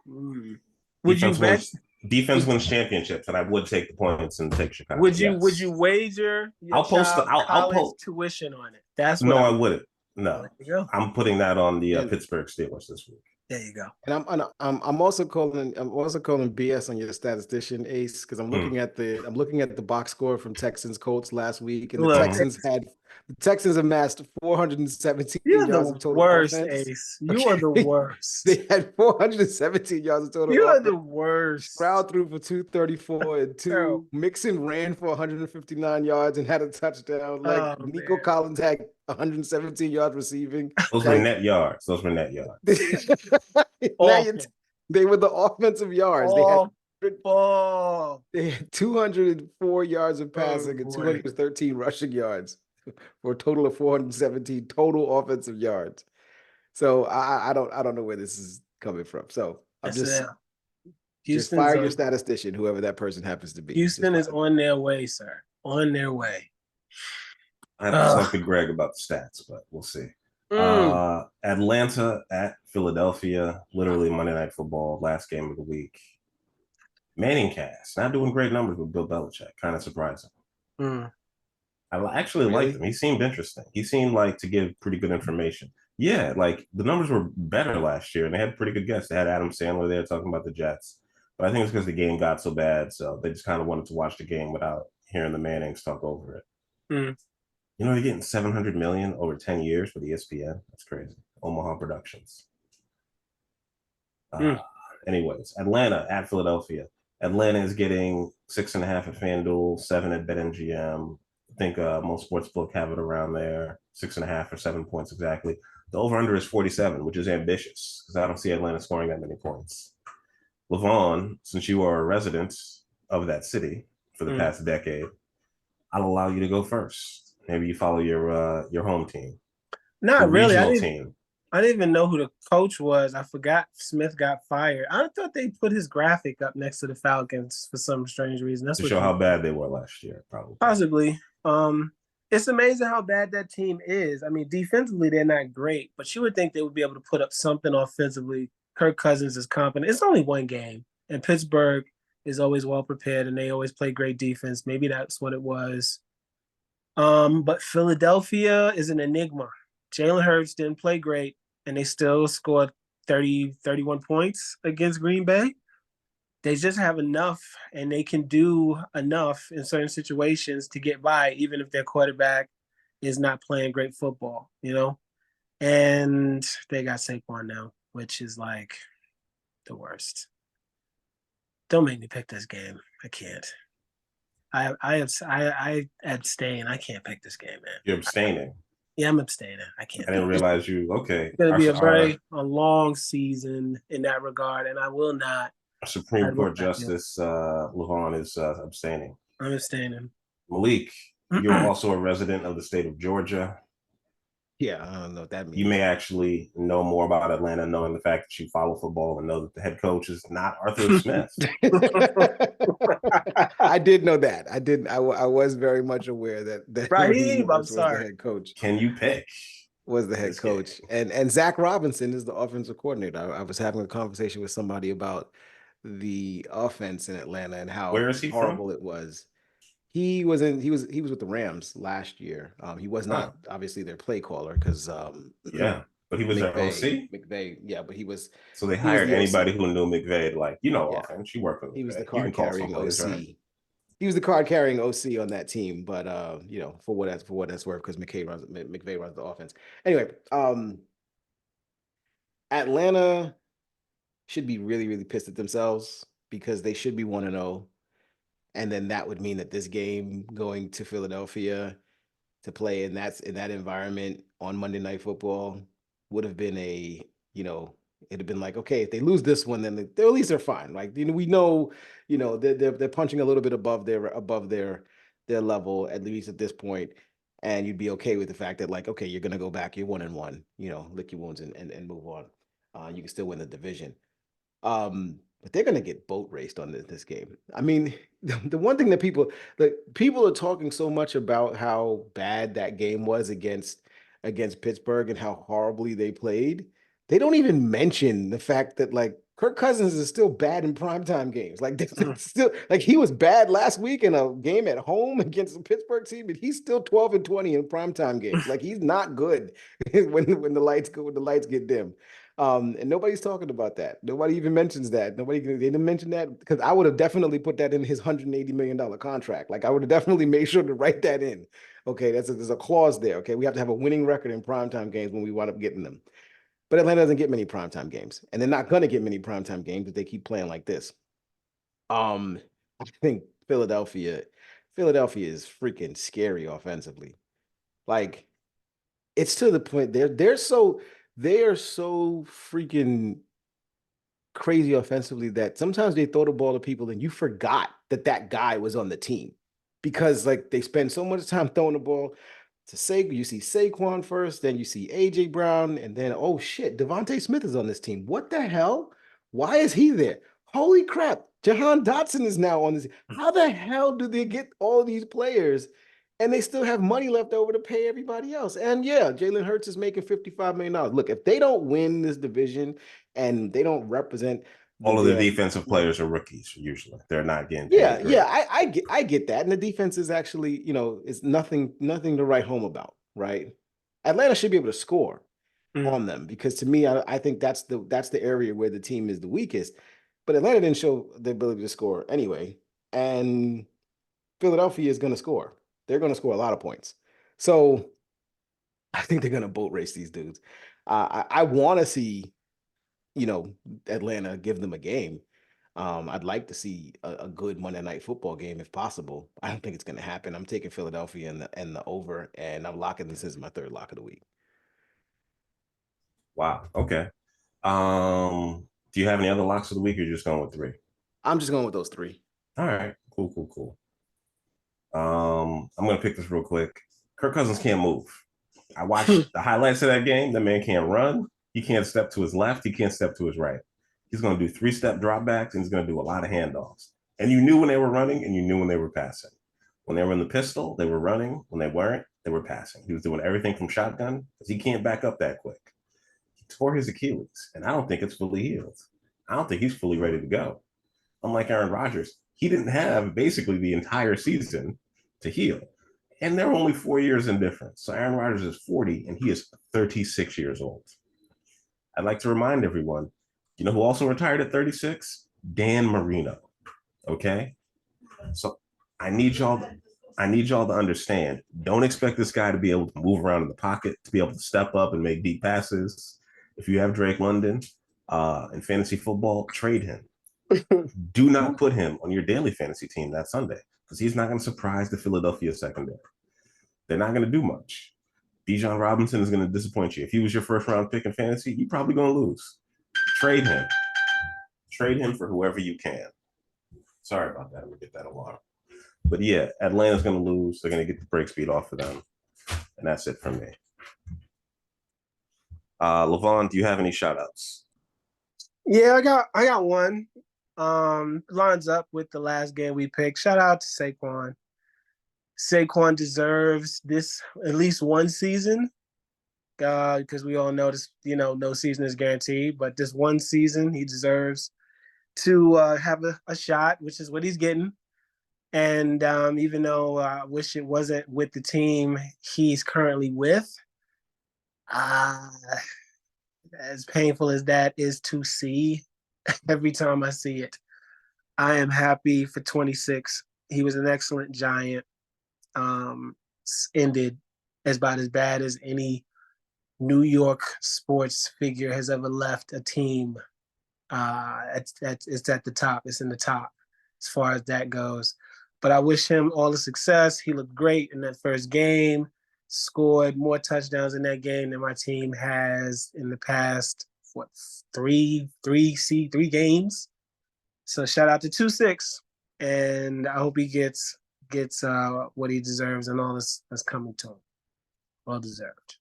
Would you bet? Defense wins championships, and I would take the points and take Chicago. Would you wager your college tuition on it? That's what I wouldn't. No, I'm putting that on the Pittsburgh Steelers this week. There you go. And I'm also calling BS on your statistician, Ace, because I'm looking at the box score from Texans Colts last week, and the Texans amassed 417 yards of total worst, offense. Ace. You are the worst. They had 417 yards of total. You are the worst. Stroud threw for 234 and 2. Mixon ran for 159 yards and had a touchdown. Nico Collins had 117 yards receiving. Those were net yards. They were the offensive yards. They had 204 yards of passing and 213 rushing yards for a total of 417 total offensive yards. So I don't know where this is coming from. So I'm just fire your statistician, whoever that person happens to be. Houston is on their way, sir. On their way. I have to talk to Greg about the stats, but we'll see. Atlanta at Philadelphia, literally Monday Night Football, last game of the week. Manning cast, not doing great numbers with Bill Belichick. Kind of surprising. I actually liked him. He seemed interesting. He seemed like to give pretty good information. Yeah, like the numbers were better last year, and they had pretty good guests. They had Adam Sandler there talking about the Jets. But I think it's because the game got so bad, so they just kind of wanted to watch the game without hearing the Mannings talk over it. You know, they're getting $700 million over 10 years with ESPN. That's crazy. Omaha Productions. Anyways, Atlanta at Philadelphia. Atlanta is getting 6.5 at FanDuel, 7 at BetMGM. I think most sportsbook have it around there, 6.5 or 7 points exactly. The over/under is 47, which is ambitious because I don't see Atlanta scoring that many points. Levon, since you are a resident of that city for the past decade, I'll allow you to go first. Maybe you follow your home team. Not really. I didn't even know who the coach was. I forgot Smith got fired. I thought they put his graphic up next to the Falcons for some strange reason. That's to show how bad they were last year, probably. Possibly. It's amazing how bad that team is. I mean, defensively, they're not great, but you would think they would be able to put up something offensively. Kirk Cousins is competent. It's only one game, and Pittsburgh is always well prepared, and they always play great defense. Maybe that's what it was. But Philadelphia is an enigma. Jalen Hurts didn't play great, and they still scored 31 points against Green Bay. They just have enough, and they can do enough in certain situations to get by, even if their quarterback is not playing great football, you know? And they got Saquon now, which is like the worst. Don't make me pick this game. I can't. I abstain. I can't pick this game, man. You're abstaining. Yeah, I'm abstaining. I can't. I didn't realize you. Okay. It's going to be a long season in that regard, and I will not. Supreme Court Justice Levon is abstaining. I'm abstaining. Malik, you're also a resident of the state of Georgia. Yeah, I don't know what that means. You may actually know more about Atlanta, knowing the fact that you follow football and know that the head coach is not Arthur Smith. I did know that. I was very much aware that Raheem, was the head coach. Can you pick? Was the head coach. And Zach Robinson is the offensive coordinator. I was having a conversation with somebody about the offense in Atlanta and how Where is he horrible from? it was. He was with the Rams last year. He was Oh, not obviously their play caller because yeah. But he was their OC. McVay, yeah, but So they he was hired the anybody OC. who knew McVay, like, Yeah, offense. You work with he was the McVay. You can card call some carrying plays, right? OC. He was the card carrying OC on that team, but for what that's worth, because McVay runs the offense. Anyway, Atlanta should be really, really pissed at themselves because they should be 1-0. And then that would mean that this game going to Philadelphia to play in that environment on Monday Night Football would have been it'd have been like, okay, if they lose this one, then at least they're fine. Like, we know, they're punching a little bit above their level, at least at this point. And you'd be okay with the fact that, like, okay, you're gonna go back, you're 1-1, lick your wounds and move on. You can still win the division. But they're gonna get boat raced on this game. I mean, the one thing that people are talking so much about how bad that game was against Pittsburgh and how horribly they played. They don't even mention the fact that, like, Kirk Cousins is still bad in primetime games. Like, still, like, he was bad last week in a game at home against the Pittsburgh team, but he's still 12-20 in primetime games. Like, he's not good when the lights get dim. And nobody's talking about that. Nobody even mentions that. They didn't mention that because I would have definitely put that in his $180 million contract. Like, I would have definitely made sure to write that in. Okay, there's a clause there. Okay, we have to have a winning record in primetime games when we wind up getting them. But Atlanta doesn't get many primetime games, and they're not going to get many primetime games if they keep playing like this. I think Philadelphia is freaking scary offensively. Like, it's to the point they are so freaking crazy offensively that sometimes they throw the ball to people and you forgot that guy was on the team because, like, they spend so much time throwing the ball to you see Saquon first, then you see AJ Brown, and then, oh shit, Devontae Smith is on this team. What the hell? Why is he there? Holy crap. Jahan Dotson is now on this. How the hell do they get all these players and they still have money left over to pay everybody else? And yeah, Jalen Hurts is making $55 million. Look, if they don't win this division and they don't represent All of the defensive players are rookies. Usually, they're not getting yeah, paid yeah, great. I get that. And the defense is actually, is nothing to write home about, right? Atlanta should be able to score on them because, to me, I think that's the area where the team is the weakest. But Atlanta didn't show the ability to score anyway. And Philadelphia is going to score. They're going to score a lot of points. So I think they're going to boat race these dudes. I want to see, Atlanta give them a game. I'd like to see a good Monday Night Football game if possible. I don't think it's going to happen. I'm taking Philadelphia and the over, and I'm locking this as my third lock of the week. Wow. Okay. Do you have any other locks of the week, or you're just going with three? I'm just going with those three. All right. Cool. I'm gonna pick this real quick. Kirk Cousins can't move. I watched the highlights of that game. The man can't run. He can't step to his left. He can't step to his right. He's going to do 3-step dropbacks, and he's going to do a lot of handoffs. And you knew when they were running, and you knew when they were passing. When they were in the pistol, they were running. When they weren't, they were passing. He was doing everything from shotgun because he can't back up that quick. He tore his Achilles, and I don't think it's fully healed. I don't think he's fully ready to go. Unlike Aaron Rodgers, he didn't have basically the entire season to heal. And they're only 4 years in difference. So Aaron Rodgers is 40, and he is 36 years old. I'd like to remind everyone, you know who also retired at 36? Dan Marino. Okay? So I need y'all to understand. Don't expect this guy to be able to move around in the pocket, to be able to step up and make deep passes. If you have Drake London in fantasy football, trade him. Do not put him on your daily fantasy team that Sunday because he's not going to surprise the Philadelphia secondary. They're not going to do much. Bijan Robinson is going to disappoint you. If he was your first round pick in fantasy, you're probably going to lose. Trade him. Trade him for whoever you can. Sorry about that. I'm going to get that alarm. But yeah, Atlanta's going to lose. They're going to get the break speed off of them. And that's it from me. Levon, do you have any shout outs? Yeah, I got one. Lines up with the last game we picked. Shout out to Saquon. Saquon deserves this at least one season. Because we all know this, no season is guaranteed, but this one season he deserves to have a shot, which is what he's getting. And even though I wish it wasn't with the team he's currently with, uh, as painful as that is to see, every time I see it, I am happy for 26. He was an excellent Giant. Ended about as bad as any New York sports figure has ever left a team. It's at the top. It's in the top as far as that goes. But I wish him all the success. He looked great in that first game, scored more touchdowns in that game than my team has in the past, three games. So shout out to 2-6, and I hope he gets what he deserves and all this that's coming to him. Well deserved.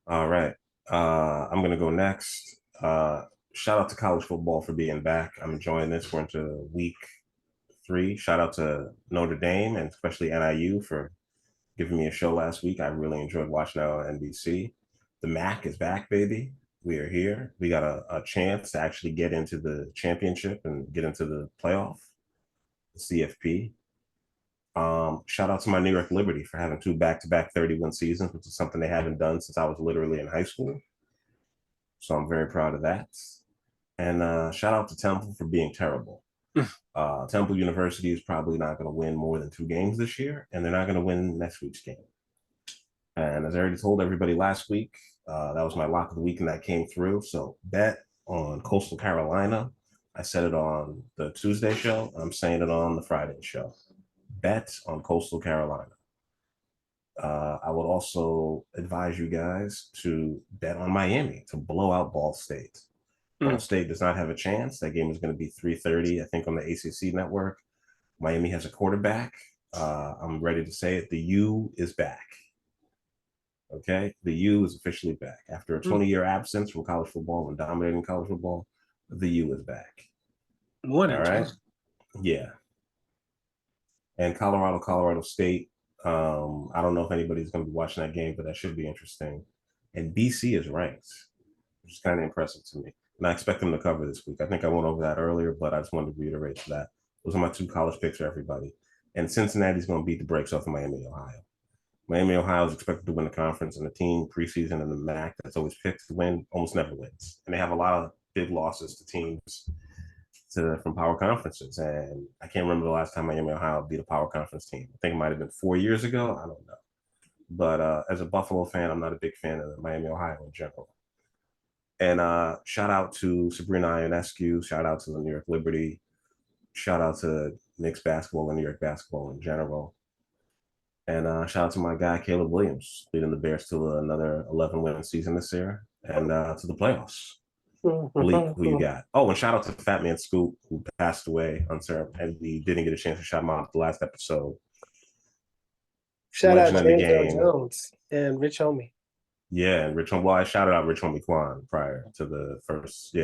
All right. I'm going to go next. Shout out to college football for being back. I'm enjoying this. We're into week 3. Shout out to Notre Dame and especially NIU for giving me a show last week. I really enjoyed watching that on NBC. The MAC is back, baby. We are here. We got a chance to actually get into the championship and get into the playoff, the CFP. Shout out to my New York Liberty for having 2 back-to-back 30-win seasons, which is something they haven't done since I was literally in high school. So I'm very proud of that. And shout out to Temple for being terrible. Temple University is probably not going to win more than 2 games this year, and they're not going to win next week's game. And as I already told everybody last week, that was my lock of the week, and that came through. So bet on Coastal Carolina. I said it on the Tuesday show. I'm saying it on the Friday show. Bet on Coastal Carolina. I would also advise you guys to bet on Miami to blow out Ball State. Ball State does not have a chance. That game is going to be 3:30, I think, on the ACC network. Miami has a quarterback. I'm ready to say it. The U is back. Okay? The U is officially back. After a 20-year absence from college football and dominating college football, the U is back. More than 20. Yeah. And Colorado State. I don't know if anybody's going to be watching that game, but that should be interesting. And BC is ranked, which is kind of impressive to me. And I expect them to cover this week. I think I went over that earlier, but I just wanted to reiterate that. Those are my 2 college picks for everybody. And Cincinnati's going to beat the brakes off of Miami, Ohio. Miami, Ohio is expected to win the conference, and the team preseason in the MAC that's always picked to win almost never wins. And they have a lot of big losses to teams from power conferences. And I can't remember the last time Miami, Ohio beat a power conference team. I think it might have been 4 years ago. I don't know. But as a Buffalo fan, I'm not a big fan of Miami, Ohio in general. And shout out to Sabrina Ionescu. Shout out to the New York Liberty. Shout out to Knicks basketball and New York basketball in general. And shout out to my guy, Caleb Williams, leading the Bears to another 11-win season this year and to the playoffs. Malik, who you got? Oh, and shout out to Fat Man Scoop, who passed away and we didn't get a chance to shout him out the last episode. Shout out James Earl Jones and Rich Homie. Yeah, and Rich Homie. Well, I shouted out Rich Homie Quan prior to the first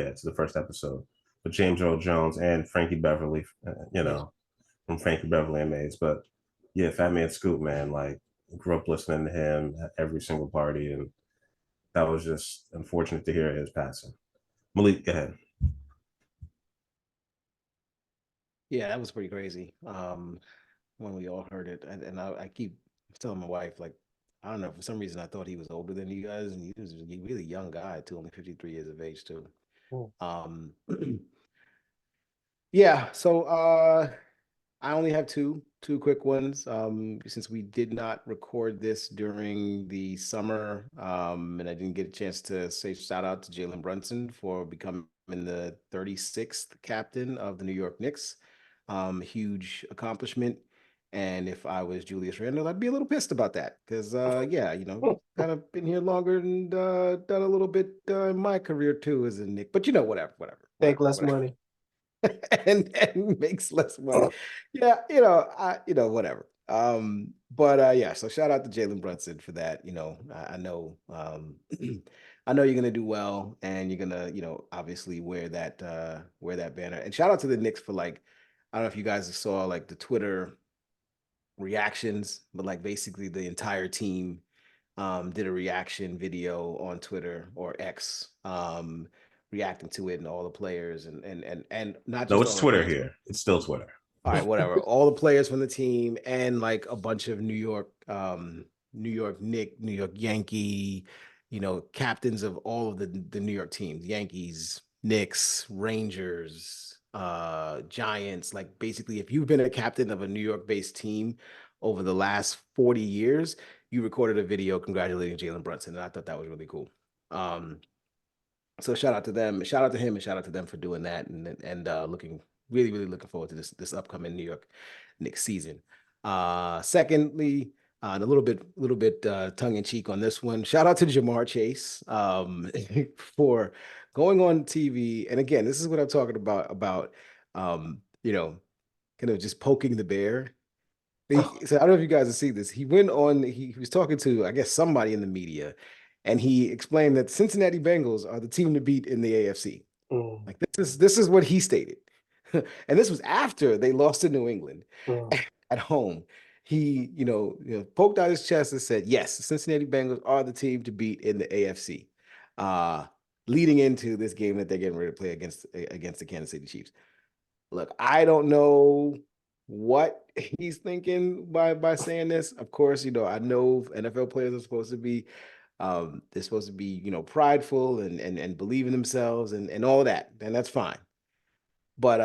episode. But James Earl Jones and Frankie Beverly, from Frankie Beverly and Mays. But yeah, Fat Man Scoop, man, like grew up listening to him at every single party, and that was just unfortunate to hear his passing. Malik, go ahead. Yeah, that was pretty crazy. When we all heard it, and I keep telling my wife, like, I don't know, for some reason I thought he was older than you guys, and he was a really young guy too, only 53 years of age too. Yeah, so I only have two quick ones. Since we did not record this during the summer, and I didn't get a chance to say shout out to Jalen Brunson for becoming the 36th captain of the New York Knicks. Huge accomplishment. And if I was Julius Randle, I'd be a little pissed about that because, kind of been here longer and done a little bit in my career too as a Knick. But whatever. Take less money. and makes less money. Yeah, whatever. So shout out to Jalen Brunson for that. I know I know you're gonna do well, and you're gonna, obviously wear that banner. And shout out to the Knicks for, like, I don't know if you guys saw like the Twitter reactions, but like basically the entire team did a reaction video on Twitter or X, reacting to it and all the players and not just No, it's all the Twitter fans, here. It's still Twitter. all right, whatever. All the players from the team and like a bunch of New York Knicks, New York Yankee, captains of all of the New York teams, Yankees, Knicks, Rangers, Giants. Like basically, if you've been a captain of a New York-based team over the last 40 years, you recorded a video congratulating Jalen Brunson, and I thought that was really cool. So shout out to them, shout out to him, and shout out to them for doing that, and looking really looking forward to this upcoming New York Knicks season. Secondly, and a little bit tongue in cheek on this one. Shout out to Jamar Chase for going on TV, and again, this is what I'm talking about kind of just poking the bear. So I don't know if you guys have seen this. He went on. He was talking to, I guess, somebody in the media, and he explained that Cincinnati Bengals are the team to beat in the AFC. Like this is what he stated, and this was after they lost to New England at home. He, poked out his chest and said, "Yes, the Cincinnati Bengals are the team to beat in the AFC." Leading into this game that they're getting ready to play against the Kansas City Chiefs. Look, I don't know what he's thinking by saying this. Of course, I know NFL players are supposed to be they're supposed to be, prideful and believe in themselves and all that, and that's fine. But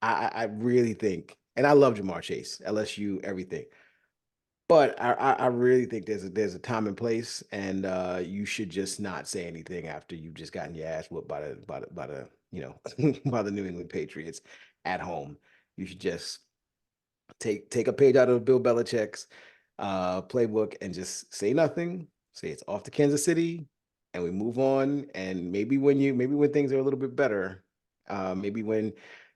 I really think, and I love Jamar Chase, LSU, everything. But I really think there's a time and place, and you should just not say anything after you've just gotten your ass whooped by the by the New England Patriots at home. You should just take a page out of Bill Belichick's playbook and just say nothing. Say it's off to Kansas City, and we move on. And maybe when things are a little bit better, maybe when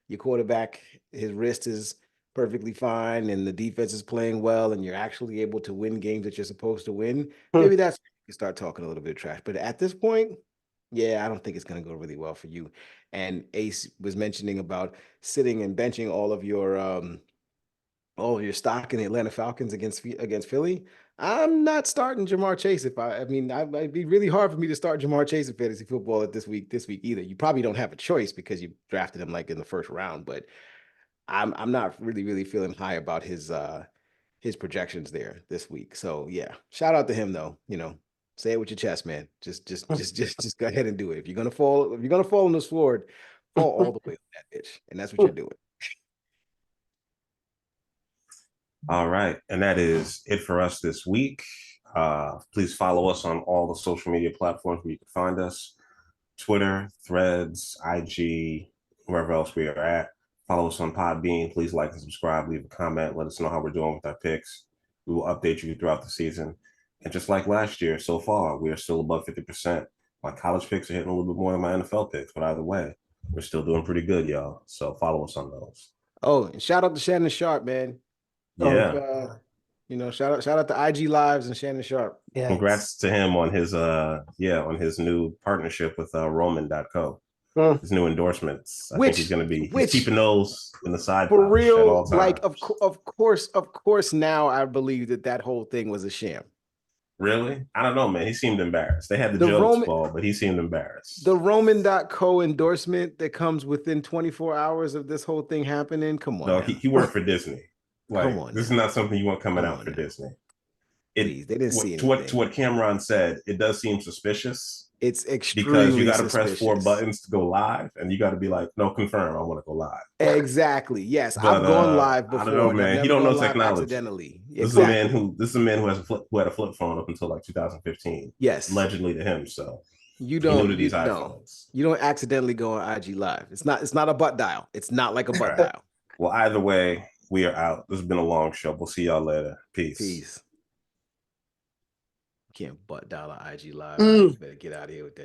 your quarterback, his wrist is perfectly fine and the defense is playing well and you're actually able to win games that you're supposed to win, maybe that's when you start talking a little bit of trash. But at this point, yeah, I don't think it's going to go really well for you. And Ace was mentioning about sitting and benching all of your stock in the Atlanta Falcons against Philly. I'm not starting Jamar Chase it'd be really hard for me to start Jamar Chase in fantasy football this week either. You probably don't have a choice because you drafted him like in the first round, but I'm not really feeling high about his projections there this week. So yeah, shout out to him though. Say it with your chest, man. Just go ahead and do it. If you're gonna fall on the sword, fall all the way on that bitch, and that's what you're doing. All right, and that is it for us this week. Please follow us on all the social media platforms where you can find us: Twitter, Threads, IG, wherever else we are at. Follow us on Podbean. Please like and subscribe. Leave a comment. Let us know how we're doing with our picks. We will update you throughout the season. And just like last year, so far, we are still above 50%. My college picks are hitting a little bit more than my NFL picks, but either way, we're still doing pretty good, y'all. So follow us on those. Oh, and shout out to Shannon Sharp, man. Yeah. Shout out to IG Lives and Shannon Sharp. Yeah. Congrats to him on his on his new partnership with Roman.co. His new endorsements. I think he's going to be keeping those in the side for real. Like of course. Now I believe that whole thing was a sham. Really? I don't know, man. He seemed embarrassed. They had the jokes ball, but he seemed embarrassed. The Roman.co endorsement that comes within 24 hours of this whole thing happening. Come on. No, he worked for Disney. Like, come on. This is not something you want coming out for Disney. Please, they didn't see anything. To what Cameron said, it does seem suspicious. It's extremely because you got to press 4 buttons to go live, and you got to be like, no, confirm, I want to go live. Exactly. Yes, I've gone live before. I don't know, man. He don't know technology. Accidentally. This is a man who had a flip phone up until like 2015. Yes, allegedly to him. So you don't accidentally go on IG Live. It's not a butt dial. It's not like a butt dial. Well, either way, we are out. This has been a long show. We'll see y'all later. Peace. Can't butt dial an IG Live. You better get out of here with that shit.